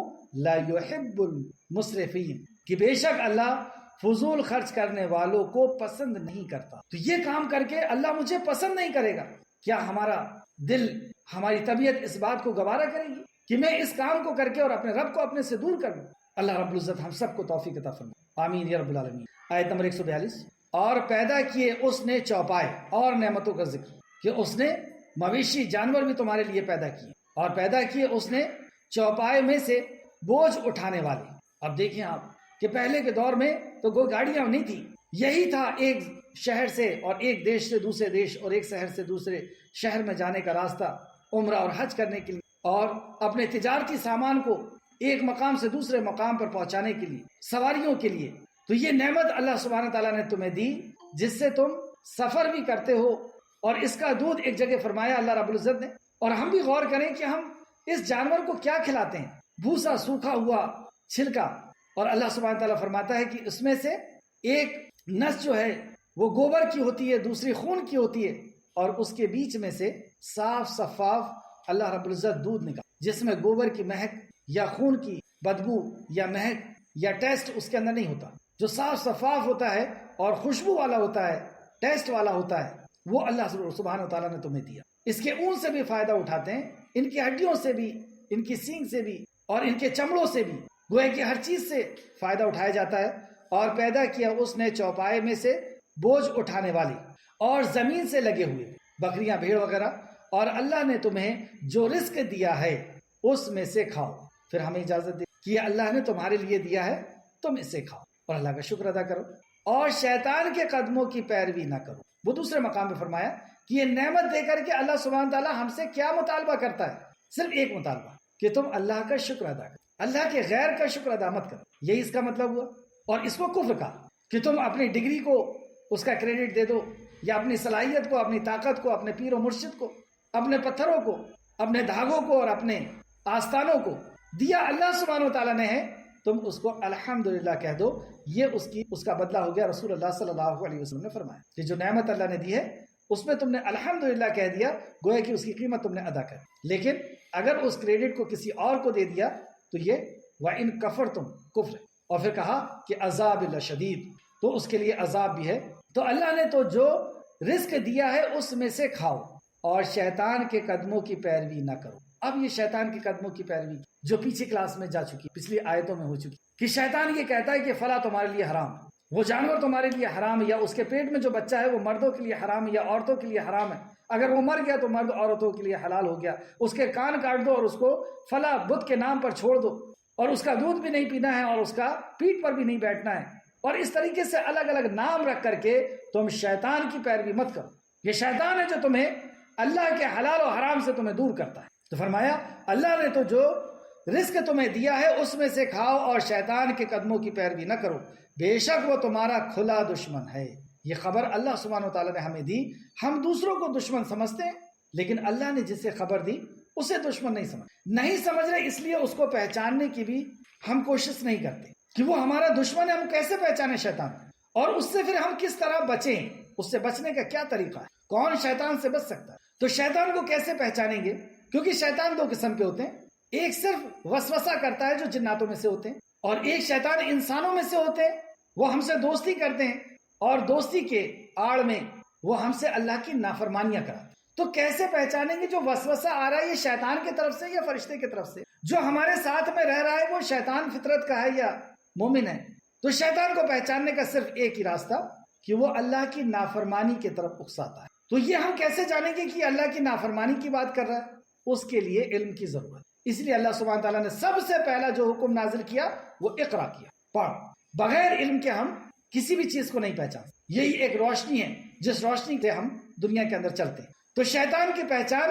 لا یحب المسرفین، کہ بے شک اللہ فضول خرچ کرنے والوں کو پسند نہیں کرتا۔ تو یہ کام کر کے اللہ مجھے پسند نہیں کرے گا، کیا ہمارا دل، ہماری طبیعت اس بات کو گوارا کرے گی کہ میں اس کام کو کر کے اور اپنے رب کو اپنے سے دور کر دوں؟ اللہ رب العزت ہم سب کو توفیق عطا فرمائے، آمین یا رب العالمین۔ آیت نمبر 142، اور پیدا کیے اس نے چوپائے، اور نعمتوں کا ذکر کہ اس نے مویشی جانور بھی تمہارے لیے پیدا کیے، اور پیدا کیے اس نے چوپائے میں سے بوجھ اٹھانے والے۔ اب دیکھیں آپ کہ پہلے کے دور میں تو کوئی گاڑیاں نہیں تھی، یہی تھا ایک شہر سے اور ایک دیش سے دوسرے دیش اور ایک شہر سے دوسرے شہر میں جانے کا راستہ، عمرہ اور حج کرنے کے لیے، اور اپنے تجارتی سامان کو ایک مقام سے دوسرے مقام پر پہنچانے کے لیے، سواریوں کے لیے۔ تو یہ نعمت اللہ سبحانہ تعالیٰ نے تمہیں دی جس سے تم سفر بھی کرتے ہو، اور اس کا دودھ ایک جگہ فرمایا اللہ رب العزت نے۔ اور ہم بھی غور کریں کہ ہم اس جانور کو کیا کھلاتے ہیں، بھوسا، سوکھا ہوا چھلکا، اور اللہ سبحانہ تعالیٰ فرماتا ہے کہ اس میں سے ایک نس جو ہے وہ گوبر کی ہوتی ہے، دوسری خون کی ہوتی ہے، اور اس کے بیچ میں سے صاف شفاف اللہ رب العزت دودھ نکال، جس میں گوبر کی مہک یا خون کی بدبو یا مہک یا ٹیسٹ اس کے اندر نہیں ہوتا۔ جو صاف شفاف ہوتا ہے اور خوشبو والا ہوتا ہے، ٹیسٹ والا ہوتا ہے، وہ اللہ سبحانہ تعالیٰ نے تمہیں دیا۔ اس کے اون سے بھی فائدہ اٹھاتے ہیں، ان کی ہڈیوں سے بھی، ان کی سینگ سے بھی، اور ان کے چمڑوں سے بھی، گویا کہ ہر چیز سے فائدہ اٹھایا جاتا ہے۔ اور پیدا کیا اس نے چوپائے میں سے بوجھ اٹھانے والی، اور زمین سے لگے ہوئے بکریاں، بھیڑ وغیرہ، اور اللہ نے تمہیں جو رزق دیا ہے اس میں سے کھاؤ۔ پھر ہمیں اجازت دی کہ اللہ نے تمہارے لیے دیا ہے، تم اس سے کھاؤ اور اللہ کا شکر ادا کرو، اور شیطان کے قدموں کی پیروی نہ کرو۔ وہ دوسرے مقام پہ فرمایا کہ یہ نعمت دے کر کے اللہ سبحانہ تعالیٰ ہم سے کیا مطالبہ کرتا ہے؟ صرف ایک مطالبہ، کہ تم اللہ کا شکر ادا کرو، اللہ کے غیر کا شکر ادا مت کرو۔ یہی اس کا مطلب ہوا۔ اور اس کو کفر کہا کہ تم اپنی ڈگری کو اس کا کریڈٹ دے دو، یا اپنی صلاحیت کو، اپنی طاقت کو، اپنے پیر و مرشد کو، اپنے پتھروں کو، اپنے دھاگوں کو اور اپنے آستانوں کو دیا اللہ سبحانہ وتعالیٰ نے ہے، تم اس کو الحمدللہ کہہ دو، یہ اس کا بدلہ ہو گیا۔ رسول اللہ صلی اللہ علیہ وسلم نے فرمایا کہ جو نعمت اللہ نے دی ہے اس میں تم نے الحمدللہ کہہ دیا، گویا کہ اس کی قیمت تم نے ادا کر۔ لیکن اگر اس کریڈٹ کو کسی اور کو دے دیا تو یہ وَإِن كَفَرْتُمْ کفر، اور پھر کہا کہ عذاب لشدید، تو اس کے لیے عذاب بھی ہے۔ تو اللہ نے تو جو رزق دیا ہے اس میں سے کھاؤ، اور شیطان کے قدموں کی پیروی نہ کرو۔ اب یہ شیطان کے قدموں کی پیروی جو پیچھے کلاس میں جا چکی، پچھلی آیتوں میں ہو چکی، کہ شیطان یہ کہتا ہے کہ فلاں تمہارے لیے حرام ہے، وہ جانور تمہارے لیے حرام ہے، یا اس کے پیٹ میں جو بچہ ہے وہ مردوں کے لیے حرام ہے یا عورتوں کے لیے حرام ہے، اگر وہ مر گیا تو مرد عورتوں کے لیے حلال ہو گیا، اس کے کان کاٹ دو اور اس کو فلاں بت کے نام پر چھوڑ دو، اور اس کا دودھ بھی نہیں پینا ہے اور اس کا پیٹ پر بھی نہیں بیٹھنا ہے، اور اس طریقے سے الگ الگ نام رکھ کر کے تم شیطان کی پیروی مت کرو۔ یہ شیطان ہے جو تمہیں اللہ کے حلال و حرام سے تمہیں دور کرتا ہے۔ تو فرمایا اللہ نے تو جو رزق تمہیں دیا ہے اس میں سے کھاؤ، اور شیطان کے قدموں کی پیروی نہ کرو، بے شک وہ تمہارا کھلا دشمن ہے۔ یہ خبر اللہ سبحانہ وتعالیٰ نے ہمیں دی۔ ہم دوسروں کو دشمن سمجھتے ہیں، لیکن اللہ نے جسے خبر دی اسے دشمن نہیں سمجھ رہے، اس لیے اس کو پہچاننے کی بھی ہم کوشش نہیں کرتے کہ وہ ہمارا دشمن ہے۔ ہم کیسے پہچانے شیطان، اور اس سے پھر ہم کس طرح بچیں، اس سے بچنے کا کیا طریقہ ہے، کون شیطان سے بچ سکتا ہے؟ تو شیطان کو کیسے پہچانیں گے؟ کیونکہ شیطان دو قسم کے ہوتے ہیں، ایک صرف وسوسہ کرتا ہے جو جناتوں میں سے ہوتے ہیں، اور ایک شیطان انسانوں میں سے ہوتے ہیں، وہ ہم سے دوستی کرتے ہیں اور دوستی کے آڑ میں وہ ہم سے اللہ کی نافرمانیاں کراتے ہیں۔ تو کیسے پہچانیں گے جو وسوسہ آ رہا ہے یہ شیطان کی طرف سے یا فرشتے کی طرف سے؟ جو ہمارے ساتھ میں رہ رہا ہے وہ شیطان فطرت کا ہے یا مومن ہے؟ تو شیطان کو پہچاننے کا صرف ایک ہی راستہ کہ وہ اللہ کی نافرمانی کی طرف اکساتا ہے۔ تو یہ ہم کیسے جانیں گے کہ اللہ کی نافرمانی کی بات کر رہا ہے؟ اس کے لیے علم کی ضرورت۔ اس لیے اللہ سبحانہ تعالیٰ نے سب سے پہلا جو حکم نازل کیا وہ اقرا کیا، پڑھ۔ بغیر علم کے ہم کسی بھی چیز کو نہیں پہچان۔ یہی ایک روشنی ہے جس روشنی سے ہم دنیا کے اندر چلتے ہیں۔ تو شیطان کی پہچان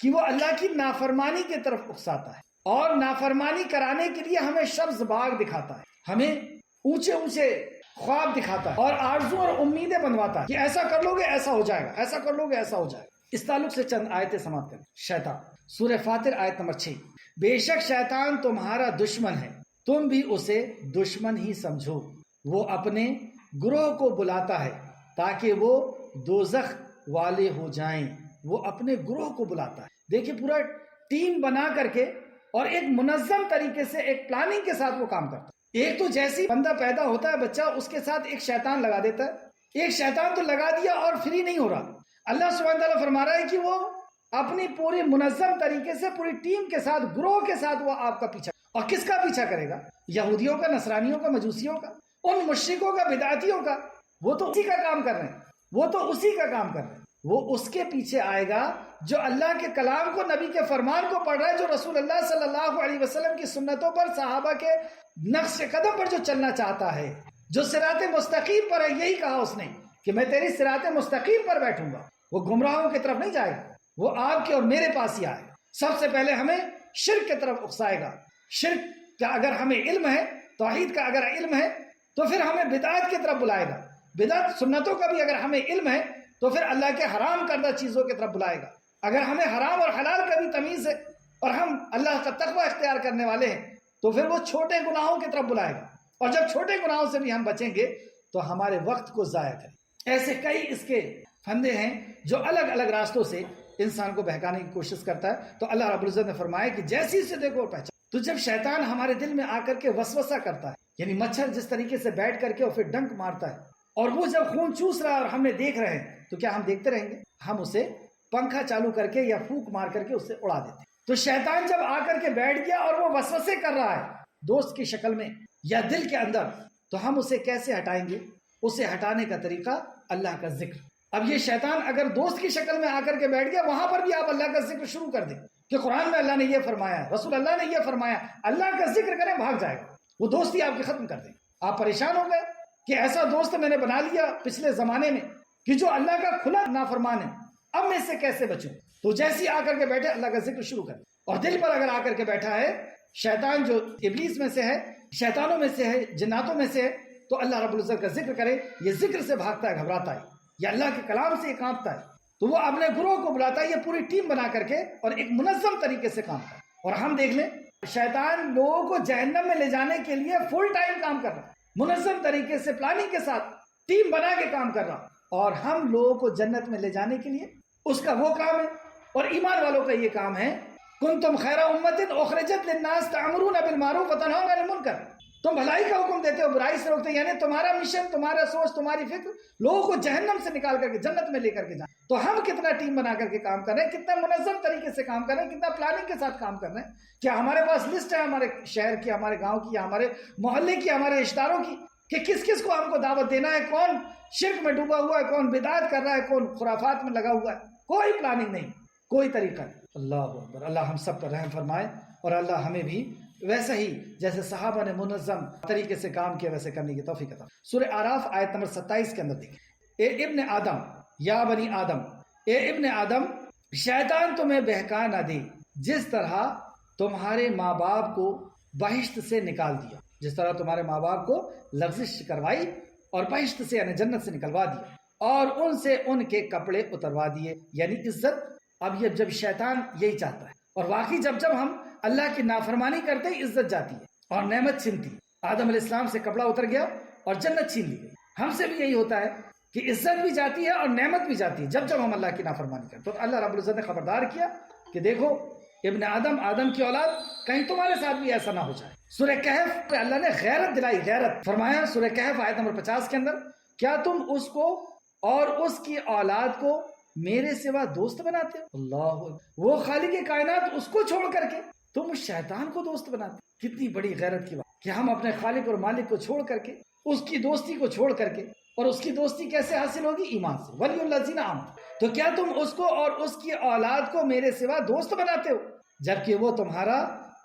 کہ وہ اللہ کی نافرمانی کی طرف اکساتا ہے اور نافرمانی کرانے کے لیے ہمیں سبز باغ دکھاتا ہے، ہمیں اونچے اونچے خواب دکھاتا ہے اور آرزو اور امیدیں بنواتا ہے کہ ایسا کر لو گے ایسا ہو جائے گا، ایسا کر لو گے ایسا ہو جائے گا۔ اس تعلق سے چند آیتیں سماعت کریں۔ شیطان، سورہ فاطر آیت نمبر 6، بے شک شیطان تمہارا دشمن ہے، تم بھی اسے دشمن ہی سمجھو، وہ اپنے گروہ کو بلاتا ہے تاکہ وہ دوزخ والے ہو جائیں۔ وہ اپنے گروہ کو بلاتا ہے، دیکھیں پورا ٹیم بنا کر کے اور ایک منظم طریقے سے ایک پلاننگ کے ساتھ وہ کام کرتا ہے۔ ایک تو جیسی بندہ پیدا ہوتا ہے بچہ، اس کے ساتھ ایک شیطان لگا دیتا ہے۔ ایک شیطان تو لگا دیا اور فری نہیں ہو رہا۔ اللہ سبحانہ تعالیٰ فرما رہا ہے کہ وہ اپنی پوری منظم طریقے سے پوری ٹیم کے ساتھ، گروہ کے ساتھ وہ آپ کا پیچھا، اور کس کا پیچھا کرے گا؟ یہودیوں کا، نصرانیوں کا، مجوسیوں کا، ان مشرکوں کا، بدعتیوں کا۔ وہ تو اسی کا کام کر رہے ہیں، وہ تو اسی کا کام کر رہے ہیں۔ وہ اس کے پیچھے آئے گا جو اللہ کے کلام کو، نبی کے فرمان کو پڑھ رہا ہے، جو رسول اللہ صلی اللہ علیہ وسلم کی سنتوں پر، صحابہ کے نقش قدم پر جو چلنا چاہتا ہے، جو صراط مستقیم پر ہے۔ یہی کہا اس نے کہ میں تیری صراط مستقیم پر بیٹھوں گا۔ وہ گمراہوں کی طرف نہیں جائے گا، وہ آپ کے اور میرے پاس ہی آئے گا۔ سب سے پہلے ہمیں شرک کی طرف اکسائے گا۔ شرک کا اگر ہمیں علم ہے، توحید کا اگر علم ہے، تو پھر ہمیں بدعت کی طرف بلائے گا۔ بدعت سنتوں کا بھی اگر ہمیں علم ہے تو پھر اللہ کے حرام کردہ چیزوں کی طرف بلائے گا۔ اگر ہمیں حرام اور حلال کا بھی تمیز ہے اور ہم اللہ کا تقوی اختیار کرنے والے ہیں تو پھر وہ چھوٹے گناہوں کی طرف بلائے گا، اور جب چھوٹے گناہوں سے بھی ہم بچیں گے تو ہمارے وقت کو ضائع کریں۔ ایسے کئی اس کے پھندے ہیں جو الگ الگ راستوں سے انسان کو بہکانے کی کوشش کرتا ہے۔ تو اللہ رب العزت نے فرمایا کہ جیسی سے دیکھو پہچان۔ تو جب شیطان ہمارے دل میں آ کر کے وسوسہ کرتا ہے، یعنی مچھر جس طریقے سے بیٹھ کر کے اور پھر ڈنک مارتا ہے، اور وہ جب خون چوس رہا ہے اور ہم نے دیکھ رہے ہیں، تو کیا ہم دیکھتے رہیں گے؟ ہم اسے پنکھا چالو کر کے یا پھونک مار کر کے اسے اڑا دیتے ہیں۔ تو شیطان جب آ کر کے بیٹھ گیا اور وہ وسوسے کر رہا ہے دوست کی شکل میں یا دل کے اندر، تو ہم اسے کیسے ہٹائیں گے؟ اسے ہٹانے کا طریقہ اللہ کا ذکر۔ اب یہ شیطان اگر دوست کی شکل میں آ کر کے بیٹھ گیا، وہاں پر بھی آپ اللہ کا ذکر شروع کر دیں کہ قرآن میں اللہ نے یہ فرمایا، رسول اللہ نے یہ فرمایا، اللہ کا ذکر کریں، بھاگ جائے گا۔ وہ دوستی آپ کی ختم کر دیں۔ آپ پریشان ہو گئے کہ ایسا دوست میں نے بنا لیا پچھلے زمانے میں کہ جو اللہ کا کھلا نافرمان ہے، اب میں اس سے کیسے بچوں؟ تو جیسی آ کر کے بیٹھے اللہ کا ذکر شروع کر، اور دل پر اگر آ کر کے بیٹھا ہے شیطان، جو ابلیس میں سے ہے، شیطانوں میں سے ہے، جناتوں میں سے ہے، تو اللہ رب العزت کا ذکر کرے۔ یہ ذکر سے بھاگتا ہے، گھبراتا ہے، یہ اللہ کے کلام سے یہ کانپتا ہے، تو وہ اپنے گروہ کو بلاتا ہے، یہ پوری ٹیم بنا کر کے اور ایک منظم طریقے سے کام کرتا ہے۔ اور ہم دیکھ لیں شیطان لوگوں کو جہنم میں لے جانے کے لیے فل ٹائم کام کر رہا ہے، منظم طریقے سے پلاننگ کے ساتھ ٹیم بنا کے کام کر رہا، اور ہم لوگوں کو جنت میں لے جانے کے لیے اس کا وہ کام ہے۔ اور ایمان والوں کا یہ کام ہے، کنتم خیر امۃ اخرجت للناس تأمرون بالمعروف وتنہون عن المنکر، تم بھلائی کا حکم دیتے ہو، برائی سے روکتے ہو، یعنی تمہارا مشن، تمہارا سوچ، تمہاری فکر لوگوں کو جہنم سے نکال کر کے جنت میں لے کر کے جانا۔ تو ہم کتنا ٹیم بنا کر کے کام کر رہے ہیں، کتنا منظم طریقے سے کام کر رہے ہیں، کتنا پلاننگ کے ساتھ کام کر رہے ہیں۔ کیا ہمارے پاس لسٹ ہے ہمارے شہر کی، ہمارے گاؤں کی، یا ہمارے محلے کی، ہمارے رشتہ داروں کی، کہ کس کس کو ہم کو دعوت دینا ہے، کون شرک میں ڈوبا ہوا ہے، کون بدعت کر رہا ہے، کون خرافات میں لگا ہوا ہے؟ کوئی پلاننگ نہیں، کوئی طریقہ نہیں۔ اللہ اکبر۔ اللہ ہم سب پر رحم فرمائے، اور اللہ ہمیں بھی ویسا ہی جیسے صحابہ نے منظم طریقے سے کام کیا ویسے کرنے کی توفیق عطا۔ سورہ اعراف آیت نمبر 27 کے اندر دیکھیں، اے ابن آدم، یا بنی آدم، اے ابن آدم، شیطان تمہیں بہکا نہ دے جس طرح تمہارے ماں باپ کو بہشت سے نکال دیا، جس طرح تمہارے ماں باپ کو لغزش کروائی اور بہشت سے یعنی جنت سے نکلوا دیا، اور ان سے ان کے کپڑے اتروا دیے، یعنی عزت۔ اب یہ جب شیطان یہی چاہتا ہے، اور واقعی جب ہم اللہ کی نافرمانی کرتے ہی عزت جاتی ہے اور نعمت چھنتی ہے۔ آدم علیہ السلام سے کپڑا اتر گیا اور جنت چھین لی گئی۔ ہم سے بھی یہی ہوتا ہے کہ عزت بھی جاتی ہے اور نعمت بھی جاتی ہے جب ہم اللہ کی نافرمانی کرتے۔ تو اللہ رب العزت نے خبردار کیا کہ دیکھو ابن آدم، آدم کی اولاد، کہیں تمہارے ساتھ بھی ایسا نہ ہو جائے۔ سورہ کہف پہ اللہ نے غیرت دلائی، غیرت فرمایا سورہ کہف آیت نمبر 50 کے اندر، کیا تم اس کو اور اس کی اولاد کو
میرے سوا دوست بناتے ہو؟ اللہ، وہ خالق کائنات اس کو چھوڑ کر کے تم اس شیطان کو دوست بناتے؟ کتنی بڑی غیرت کی بات کہ ہم اپنے خالق اور مالک کو چھوڑ کر کے، اس کی دوستی کو چھوڑ کر کے، اور اس کی دوستی کیسے حاصل ہوگی؟ ایمان سے، ولی الذین آمنوا، تو کیا تم اس کو اور اس کی اولاد کو میرے سوا دوست بناتے ہو جبکہ وہ تمہارا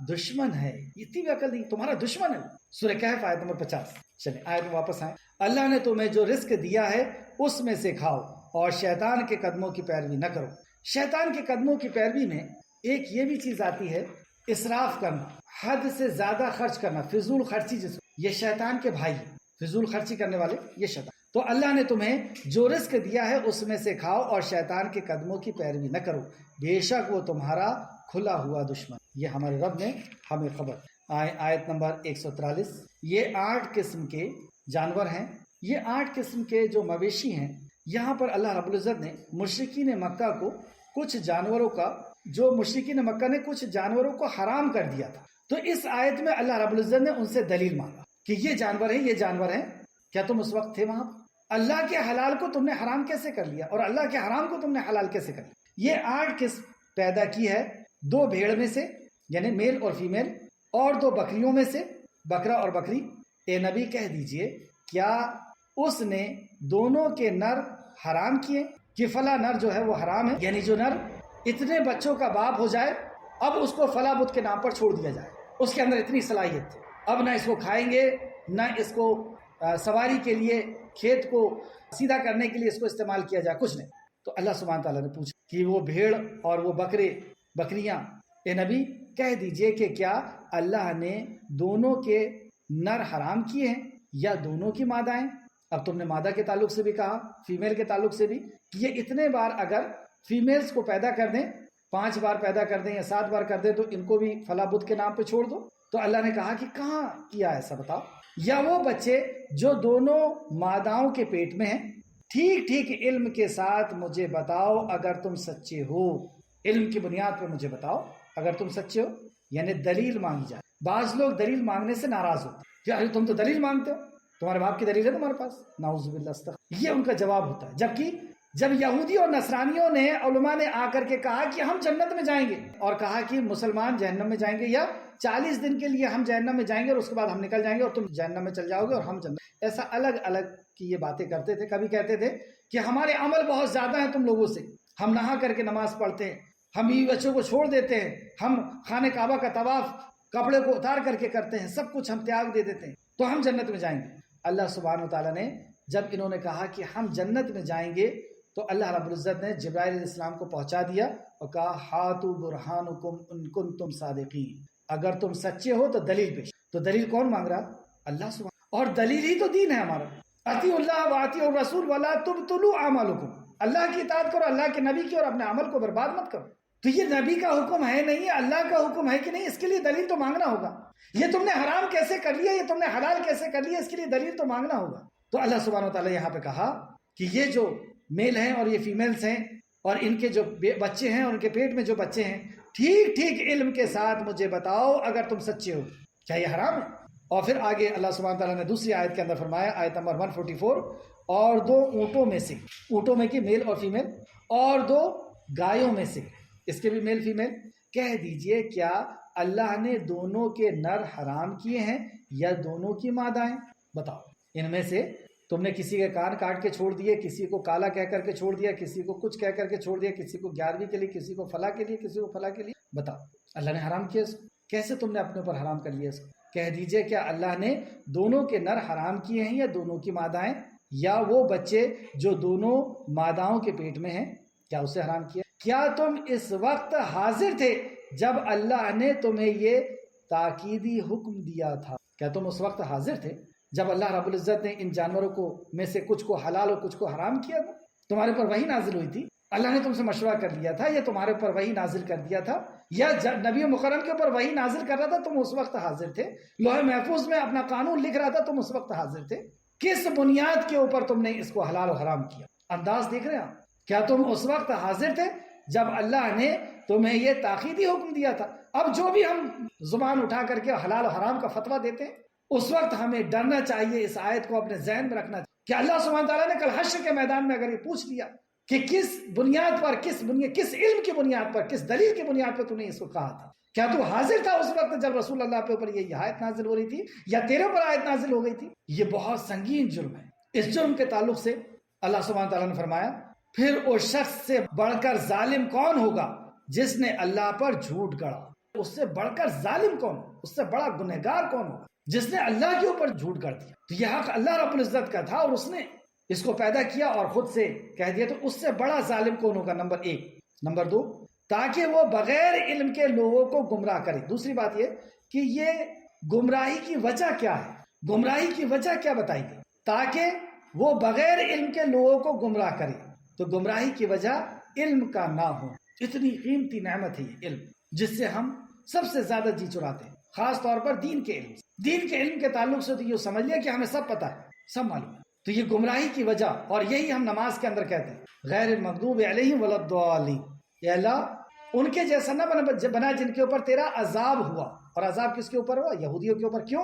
دشمن ہے؟ اتنی بھی عقل نہیں، تمہارا دشمن ہے۔ سورہ کہف آیت نمبر 50۔ چلیں آیت میں واپس آئیں۔ اللہ نے تمہیں جو رزق دیا ہے اس میں سے کھاؤ اور شیطان کے قدموں کی پیروی نہ کرو۔ شیطان کے قدموں کی پیروی میں ایک یہ بھی چیز آتی ہے، اسراف کرنا، حد سے زیادہ خرچ کرنا، فضول خرچی، جس یہ شیطان کے بھائی ہیں، فضول خرچی کرنے والے یہ شیطان۔ تو اللہ نے تمہیں جو رزق دیا ہے اس میں سے کھاؤ اور شیطان کے قدموں کی پیروی نہ کرو، بے شک وہ تمہارا کھلا ہوا دشمن۔ یہ ہمارے رب نے ہمیں خبر۔ آیت نمبر 143۔ یہ 8 قسم کے جانور ہیں، یہ 8 قسم کے جو مویشی ہیں۔ یہاں پر اللہ رب العزت نے مشرکین مکہ کو کچھ جانوروں کا، جو مشرکین مکہ نے کچھ جانوروں کو حرام کر دیا تھا، تو اس آیت میں اللہ رب العزت نے ان سے دلیل مانگا کہ یہ جانور ہیں، یہ جانور ہیں، کیا تم اس وقت تھے وہاں؟ اللہ کے حلال کو تم نے حرام کیسے کر لیا اور اللہ کے حرام کو تم نے حلال کیسے کر لیا؟ یہ 8 قسم پیدا کی ہے، 2 بھیڑ میں سے یعنی میل اور فیمیل، اور 2 بکریوں میں سے بکرا اور بکری۔ اے نبی کہہ دیجئے کیا اس نے دونوں کے نر حرام کیے کہ فلاں نر جو ہے وہ حرام ہے، یعنی جو نر اتنے بچوں کا باپ ہو جائے اب اس کو فلاں بت کے نام پر چھوڑ دیا جائے، اس کے اندر اتنی صلاحیت تھی، اب نہ اس کو کھائیں گے، نہ اس کو سواری کے لیے، کھیت کو سیدھا کرنے کے لیے اس کو استعمال کیا جائے، کچھ نہیں۔ تو اللہ سبحانہ تعالیٰ نے پوچھا کہ وہ بھیڑ اور وہ بکریاں، اے نبی کہہ دیجئے کہ کیا اللہ نے دونوں کے نر حرام کیے ہیں یا دونوں کی مادائیں؟ اب تم نے مادہ کے تعلق سے بھی کہا، فیمیل کے تعلق سے بھی، کہ یہ اتنے بار اگر فیمیلز کو پیدا کر دیں، 5 بار پیدا کر دیں یا 7 بار کر دیں تو ان کو بھی فلاں بت کے نام پہ چھوڑ دو۔ تو اللہ نے کہا کہ کہاں کیا ایسا بتاؤ؟ یا وہ بچے جو دونوں ماداؤں کے پیٹ میں ہیں، ٹھیک ٹھیک علم کے ساتھ مجھے بتاؤ اگر تم سچے ہو، علم کی بنیاد پر مجھے بتاؤ اگر تم سچے ہو، یعنی دلیل مانگی جائے۔ بعض لوگ دلیل مانگنے سے ناراض ہوتے ہیں کہ ارے تم تو دلیل مانگتے ہو، تمہارے باپ کی دلیل ہے تمہارے پاس، نعوذ باللہ استغفر، یہ ان کا جواب ہوتا ہے۔ جبکہ جب یہودی اور نصرانیوں نے، علماء نے آ کر کے کہا کہ ہم جنت میں جائیں گے، اور کہا کہ مسلمان جہنم میں جائیں گے، یا 40 دن کے لیے ہم جہنم میں جائیں گے اور اس کے بعد ہم نکل جائیں گے اور تم جہنم میں چل جاؤ گے اور ہم جنت، ایسا الگ الگ کی یہ باتیں کرتے تھے۔ کبھی کہتے تھے کہ ہمارے عمل بہت زیادہ ہیں تم لوگوں سے، ہم نہا کر کے نماز پڑھتے ہیں، ہم بیوی بچوں کو چھوڑ دیتے ہیں، ہم خانہ کعبہ کا طواف کپڑے کو اتار کر کے کرتے ہیں، سب کچھ ہم تیاگ دے دیتے ہیں، تو ہم جنت میں جائیں گے۔ اللہ سبحانہ وتعالیٰ نے جب انہوں نے کہا کہ ہم جنت میں جائیں گے تو اللہ رب العزت نے جبرائیل علیہ السلام کو پہنچا دیا اور کہا ہاتوا برہانکم ان کنتم صادقین، اگر تم سچے ہو تو دلیل پیش۔ تو دلیل کون مانگ رہا؟ اللہ سبحانہ، اور دلیل ہی تو دین ہے ہمارا۔ اطیعوا اللہ واطیعوا الرسول ولا تبطلوا اعمالکم، اللہ کی اطاعت کرو، اللہ کے نبی کی، اور اپنے عمل کو برباد مت کرو۔ تو یہ نبی کا حکم ہے نہیں، اللہ کا حکم ہے کہ نہیں، اس کے لیے دلیل تو مانگنا ہوگا۔ یہ تم نے حرام کیسے کر لیا، یہ تم نے حلال کیسے کر لیا، اس کے لیے دلیل تو مانگنا ہوگا۔ تو اللہ سبحانہ وتعالیٰ یہاں پہ کہا کہ یہ جو میل ہیں اور یہ فیمیلز ہیں اور ان کے جو بچے ہیں اور ان کے پیٹ میں جو بچے ہیں، ٹھیک ٹھیک علم کے ساتھ مجھے بتاؤ اگر تم سچے ہو، کیا یہ حرام ہے؟ اور پھر آگے اللہ سبحانہ تعالیٰ نے دوسری آیت کے اندر فرمایا، آیت نمبر 144، اور 2 اونٹوں میں سے، اونٹوں میں کی میل اور فیمیل، اور 2 گایوں میں سے، اس کے بھی میل فیمیل، کہہ دیجئے کیا اللہ نے دونوں کے نر حرام کیے ہیں یا دونوں کی مادائیں؟ بتاؤ، ان میں سے تم نے کسی کے کان کاٹ کے چھوڑ دیے، کسی کو کالا کہہ کر کے چھوڑ دیا، کسی کو کچھ کہہ کر کے چھوڑ دیا، کسی کو 11ویں کے لیے، کسی کو فلاں کے لیے، کسی کو فلاں کے لیے، بتاؤ اللہ نے حرام کیا اس کو، کیسے تم نے اپنے اوپر حرام کر لیا اس کو؟ کہہ دیجئے کیا اللہ نے دونوں کے نر حرام کیے ہیں یا دونوں کی مادائیں، یا وہ بچے جو دونوں ماداؤں کے پیٹ میں ہیں، کیا اسے حرام کیا؟ کیا تم اس وقت حاضر تھے جب اللہ نے تمہیں یہ تاکیدی حکم دیا تھا؟ کیا تم اس وقت حاضر تھے جب اللہ رب العزت نے ان جانوروں کو میں سے کچھ کو حلال اور کچھ کو حرام کیا تھا؟ تمہارے پر وحی نازل ہوئی تھی، اللہ نے تم سے مشورہ کر لیا تھا، یا تمہارے پر وحی نازل کر دیا تھا، یا نبی مکرم کے اوپر وحی نازل کر رہا تھا، تم اس وقت حاضر تھے، لوح محفوظ میں اپنا قانون لکھ رہا تھا، تم اس وقت حاضر تھے؟ کس بنیاد کے اوپر تم نے اس کو حلال و حرام کیا؟ انداز دیکھ رہے ہیں آپ؟ کیا تم اس وقت حاضر تھے جب اللہ نے تمہیں یہ تاکیدی حکم دیا تھا؟ اب جو بھی ہم زبان اٹھا کر کے حلال و حرام کا فتویٰ دیتے ہیں، اس وقت ہمیں ڈرنا چاہیے، اس آیت کو اپنے ذہن میں رکھنا چاہیے کہ اللہ سبحانہ تعالیٰ نے کل حشر کے میدان میں اگر یہ پوچھ لیا کہ کس بنیاد پر، کس علم کی بنیاد پر، کس دلیل کی بنیاد پر تو نے اس کو کہا تھا؟ کیا تو حاضر تھا اس وقت جب رسول اللہ کے اوپر یہ آیت نازل ہو رہی تھی، یا تیرے اوپر آیت نازل ہو گئی تھی؟ یہ بہت سنگین جرم ہے۔ اس جرم کے تعلق سے اللہ سبحانہ تعالیٰ نے فرمایا پھر اس شخص سے بڑھ کر ظالم کون ہوگا جس نے اللہ پر جھوٹ گڑھا؟ اس سے بڑھ کر ظالم کون ہوگا، اس سے بڑا گنہگار کون ہوگا جس نے اللہ کے اوپر جھوٹ گڑھ دیا؟ تو یہ حق اللہ رب العزت کا تھا اور اس نے اس کو پیدا کیا اور خود سے کہہ دیا، تو اس سے بڑا ظالم کون ہوگا؟ نمبر ایک۔ نمبر دو، تاکہ وہ بغیر علم کے لوگوں کو گمراہ کرے۔ دوسری بات یہ کہ یہ گمراہی کی وجہ کیا ہے، گمراہی کی وجہ کیا بتائی گئی؟ تاکہ وہ بغیر علم کے لوگوں کو گمراہ کرے۔ تو گمراہی کی وجہ علم کا نہ ہو۔ اتنی قیمتی نعمت ہے یہ علم، جس سے ہم سب سے زیادہ جی چراتے ہیں، خاص طور پر دین کے علم۔ دین کے علم کے تعلق سے تو یہ سمجھ لیا کہ ہمیں سب پتہ ہے، سب معلوم ہے۔ تو یہ گمراہی کی وجہ، اور یہی ہم نماز کے اندر کہتے ہیں غیر المغضوب علیہم ولا الضالین، یا اللہ ان کے جیسا نہ بنا جن کے اوپر تیرا عذاب ہوا۔ اور عذاب کس کے اوپر ہوا؟ یہودیوں کے اوپر۔ کیوں؟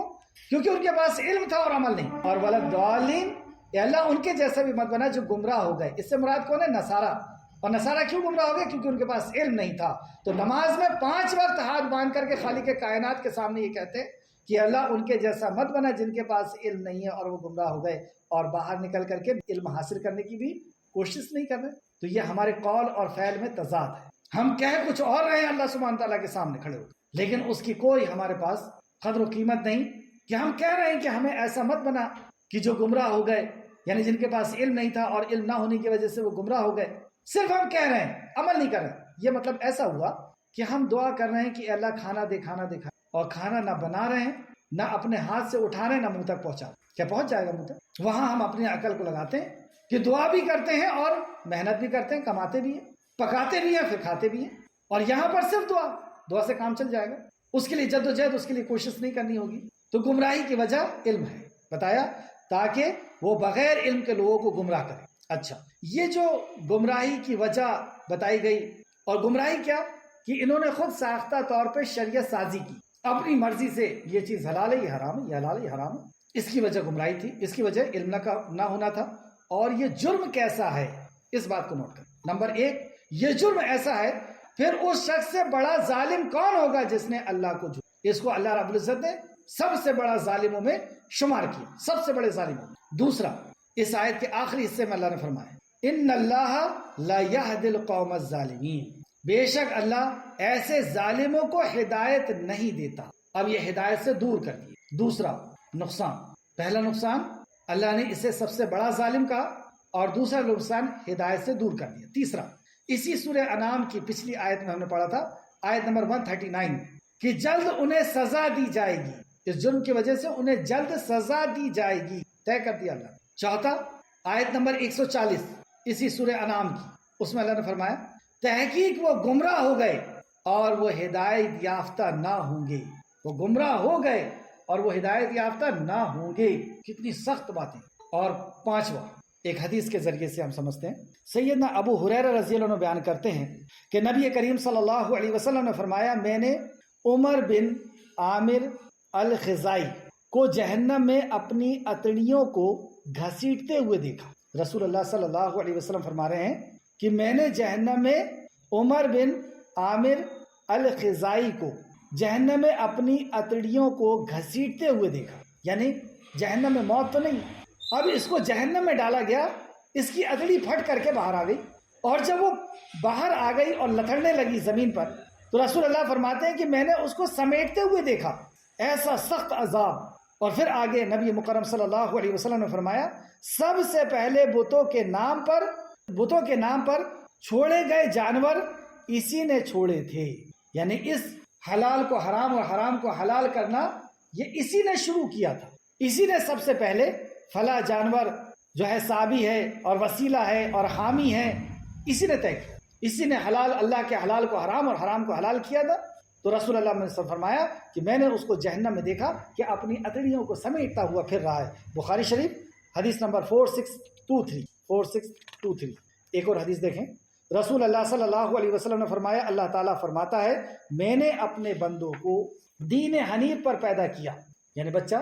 کیونکہ ان کے پاس علم تھا اور عمل نہیں۔ اور ولا الضالین، یا اللہ ان کے جیسا بھی مت بنا جو گمراہ ہو گئے۔ اس سے مراد کون ہے؟ نصارہ۔ اور نصارہ کیوں گمراہ ہو گئے؟ کیونکہ ان کے پاس علم نہیں تھا۔ تو نماز میں 5 وقت ہاتھ باندھ کر کے خالق کائنات کے سامنے یہ کہتے ہیں کہ اللہ ان کے جیسا مت بنا جن کے پاس علم نہیں ہے اور وہ گمراہ ہو گئے، اور باہر نکل کر کے علم حاصل کرنے کی بھی کوشش نہیں کر رہے۔ تو یہ ہمارے قول اور فعل میں تضاد ہے۔ ہم کہہ کچھ اور رہے ہیں اللہ سبحانہ تعالیٰ کے سامنے کھڑے ہو، لیکن اس کی کوئی ہمارے پاس قدر و قیمت نہیں کہ ہم کہہ رہے ہیں کہ ہمیں ایسا مت بنا کہ جو گمراہ ہو گئے، یعنی جن کے پاس علم نہیں تھا اور علم نہ ہونے کی وجہ سے وہ گمراہ ہو گئے۔ صرف ہم کہہ رہے ہیں، عمل نہیں کر رہے۔ یہ مطلب ایسا ہوا کہ ہم دعا کر رہے ہیں کہ اللہ کھانا دے، کھانا دے، اور کھانا نہ بنا رہے ہیں، نہ اپنے ہاتھ سے اٹھا رہے ہیں، نہ منہ تک پہنچا۔ کیا پہنچ جائے گا منہ تک؟ وہاں ہم اپنی عقل کو لگاتے ہیں کہ دعا بھی کرتے ہیں اور محنت بھی کرتے ہیں، کماتے بھی ہیں، پکاتے بھی ہیں، پھر کھاتے بھی ہیں، اور یہاں پر صرف دعا سے کام چل جائے گا۔ اس کے لیے جد و جہد، اس کے لیے کوشش نہیں کرنی ہوگی۔ تو گمراہی کی وجہ علم ہے، بتایا، تاکہ وہ بغیر علم کے لوگوں کو گمراہ کرے۔ اچھا، یہ جو گمراہی کی وجہ بتائی گئی، اور گمراہی کیا کہ انہوں نے خود ساختہ طور پہ شریعت سازی کی، اپنی مرضی سے یہ چیز حلال ہے، یہ حرام ہے، یہ حلال ہے، یہ حرام ہے۔ اس کی وجہ گمراہی تھی، اس کی وجہ علم نہ ہونا تھا۔ اور یہ جرم کیسا ہے، اس بات کو نوٹ کر۔ نمبر 1، یہ جرم ایسا ہے، پھر اس شخص سے بڑا ظالم کون ہوگا جس نے اللہ کو جھوٹ؟ اس کو اللہ رب العزت نے سب سے بڑا ظالموں میں شمار کیا، سب سے بڑے ظالموں میں۔ دوسرا، اس آیت کے آخری حصے میں اللہ نے فرمایا ان اللہ لا یہدی القوم الظالمین، بے شک اللہ ایسے ظالموں کو ہدایت نہیں دیتا۔ اب یہ ہدایت سے دور کر دیا۔ دوسرا نقصان، پہلا نقصان اللہ نے اسے سب سے بڑا ظالم کہا، اور دوسرا نقصان ہدایت سے دور کر دیا۔ تیسرا، اسی سورہ انعام کی پچھلی آیت میں ہم نے پڑھا تھا، آیت نمبر 139، کہ جلد انہیں سزا دی جائے گی، اس جرم کی وجہ سے انہیں جلد سزا دی جائے گی، طے کر دیا اللہ نے۔ چوتھا، آیت نمبر 140 اسی سورہ انعام کی، اس میں اللہ نے فرمایا تحقیق وہ گمراہ ہو گئے اور وہ ہدایت یافتہ نہ ہوں گے۔ وہ گمراہ ہو گئے اور وہ ہدایت یافتہ نہ ہوں گے۔ کتنی سخت باتیں۔ اور پانچواں، ایک حدیث کے ذریعے سے ہم سمجھتے ہیں، سیدنا ابو ہریرہ رضی اللہ عنہ بیان کرتے ہیں کہ نبی کریم صلی اللہ علیہ وسلم نے فرمایا، میں نے عمر بن عامر الخزائی کو جہنم میں اپنی اتڑیوں کو گھسیٹتے ہوئے دیکھا۔ رسول اللہ صلی اللہ علیہ وسلم فرما رہے ہیں کہ میں نے جہنم میں عمر بن عامر الخزائی کو جہنم میں اپنی اتڑیوں کو گھسیٹتے ہوئے دیکھا۔ یعنی جہنم میں موت تو نہیں، اب اس کو جہنم میں ڈالا گیا، اس کی اتڑی پھٹ کر کے باہر آ گئی، اور جب وہ باہر آ گئی اور لتڑنے لگی زمین پر، تو رسول اللہ فرماتے ہیں کہ میں نے اس کو سمیٹتے ہوئے دیکھا، ایسا سخت عذاب۔ اور پھر آگے نبی مکرم صلی اللہ علیہ وسلم نے فرمایا، سب سے پہلے بتوں کے نام پر چھوڑے گئے جانور اسی نے چھوڑے تھے۔ یعنی اس حلال کو حرام اور حرام کو حلال کرنا یہ اسی نے شروع کیا تھا، اسی نے سب سے پہلے فلاں جانور جو ہے سابی ہے اور وسیلہ ہے اور حامی ہے، اسی نے طے کیا، اسی نے اللہ کے حلال کو حرام اور حرام کو حلال کیا تھا۔ تو رسول اللہ نے فرمایا کہ میں نے اس کو جہنم میں دیکھا کہ اپنی اتڑیوں کو سمیٹتا ہوا پھر رہا ہے۔ بخاری شریف حدیث نمبر 4623۔ ایک اور حدیث دیکھیں، رسول اللہ صلی اللہ علیہ وسلم نے فرمایا، اللہ تعالیٰ فرماتا ہے، میں نے اپنے بندوں کو دین حنیف پر پیدا کیا۔ یعنی بچہ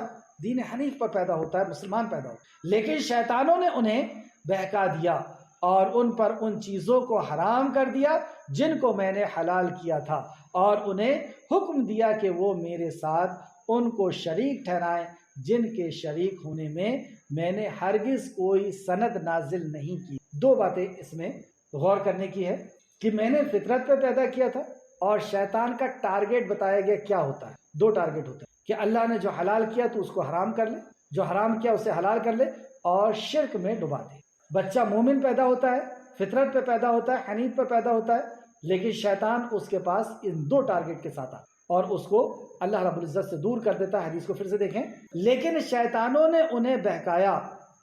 دین حنیف پر پیدا ہوتا ہے، مسلمان پیدا ہوتا ہے، لیکن شیطانوں نے انہیں بہکا دیا اور ان پر ان چیزوں کو حرام کر دیا جن کو میں نے حلال کیا تھا، اور انہیں حکم دیا کہ وہ میرے ساتھ ان کو شریک ٹھہرائیں جن کے شریک ہونے میں میں نے ہرگز کوئی سند نازل نہیں کی۔ دو باتیں اس میں غور کرنے کی ہے کہ میں نے فطرت پہ پیدا کیا تھا، اور شیطان کا ٹارگٹ بتایا گیا کیا ہوتا ہے۔ دو ٹارگٹ ہوتے ہیں کہ اللہ نے جو حلال کیا تو اس کو حرام کر لے، جو حرام کیا اسے حلال کر لے، اور شرک میں ڈبا دے۔ بچہ مومن پیدا ہوتا ہے، فطرت پہ پیدا ہوتا ہے، حنیف پہ پیدا ہوتا ہے، لیکن شیطان اس کے پاس ان دو ٹارگٹ کے ساتھ آتا اور اس کو اللہ رب العزت سے دور کر دیتا ہے۔ حدیث کو پھر سے دیکھیں، لیکن شیطانوں نے انہیں بہکایا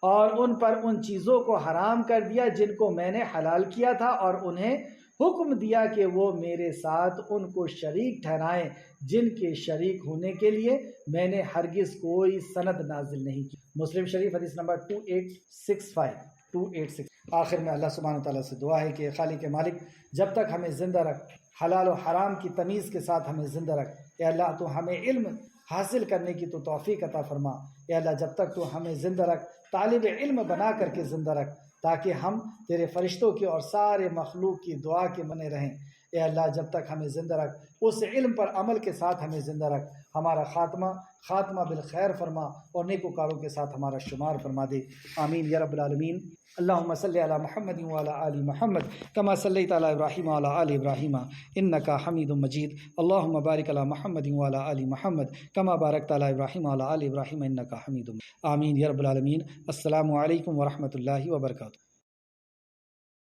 اور ان پر ان چیزوں کو حرام کر دیا جن کو میں نے حلال کیا تھا، اور انہیں حکم دیا کہ وہ میرے ساتھ ان کو شریک ٹھہرائیں جن کے شریک ہونے کے لیے میں نے ہرگز کوئی سند نازل نہیں کی۔ مسلم شریف حدیث نمبر 2865۔ آخر میں اللہ سبحانہ وتعالیٰ سے دعا ہے کہ خالق مالک جب تک ہمیں زندہ رکھ، حلال و حرام کی تمیز کے ساتھ ہمیں زندہ رکھ۔ اے اللہ تو ہمیں علم حاصل کرنے کی تو توفیق عطا فرما۔ اے اللہ جب تک تو ہمیں زندہ رکھ، طالب علم بنا کر کے زندہ رکھ، تاکہ ہم تیرے فرشتوں کی اور سارے مخلوق کی دعا کے بنے رہیں۔ اے اللہ جب تک ہمیں زندہ رکھ، اس علم پر عمل کے ساتھ ہمیں زندہ رکھ، ہمارا خاتمہ بالخیر فرما، اور نیکوکاروں کے ساتھ ہمارا شمار فرما دے۔ آمین یا رب العالمین۔ اللہم صلی علی محمد وعلی آل محمد کما صلیت علی ابراہیم وعلی آل ابراہیم انک حمید مجید۔ اللہم بارک علی محمد وعلی آل محمد کما بارکت علی ابراہیم وعلی آل ابراہیم انک حمید مجید۔ آمین یا رب العالمین۔ السلام علیکم ورحمۃ اللہ وبرکاتہ۔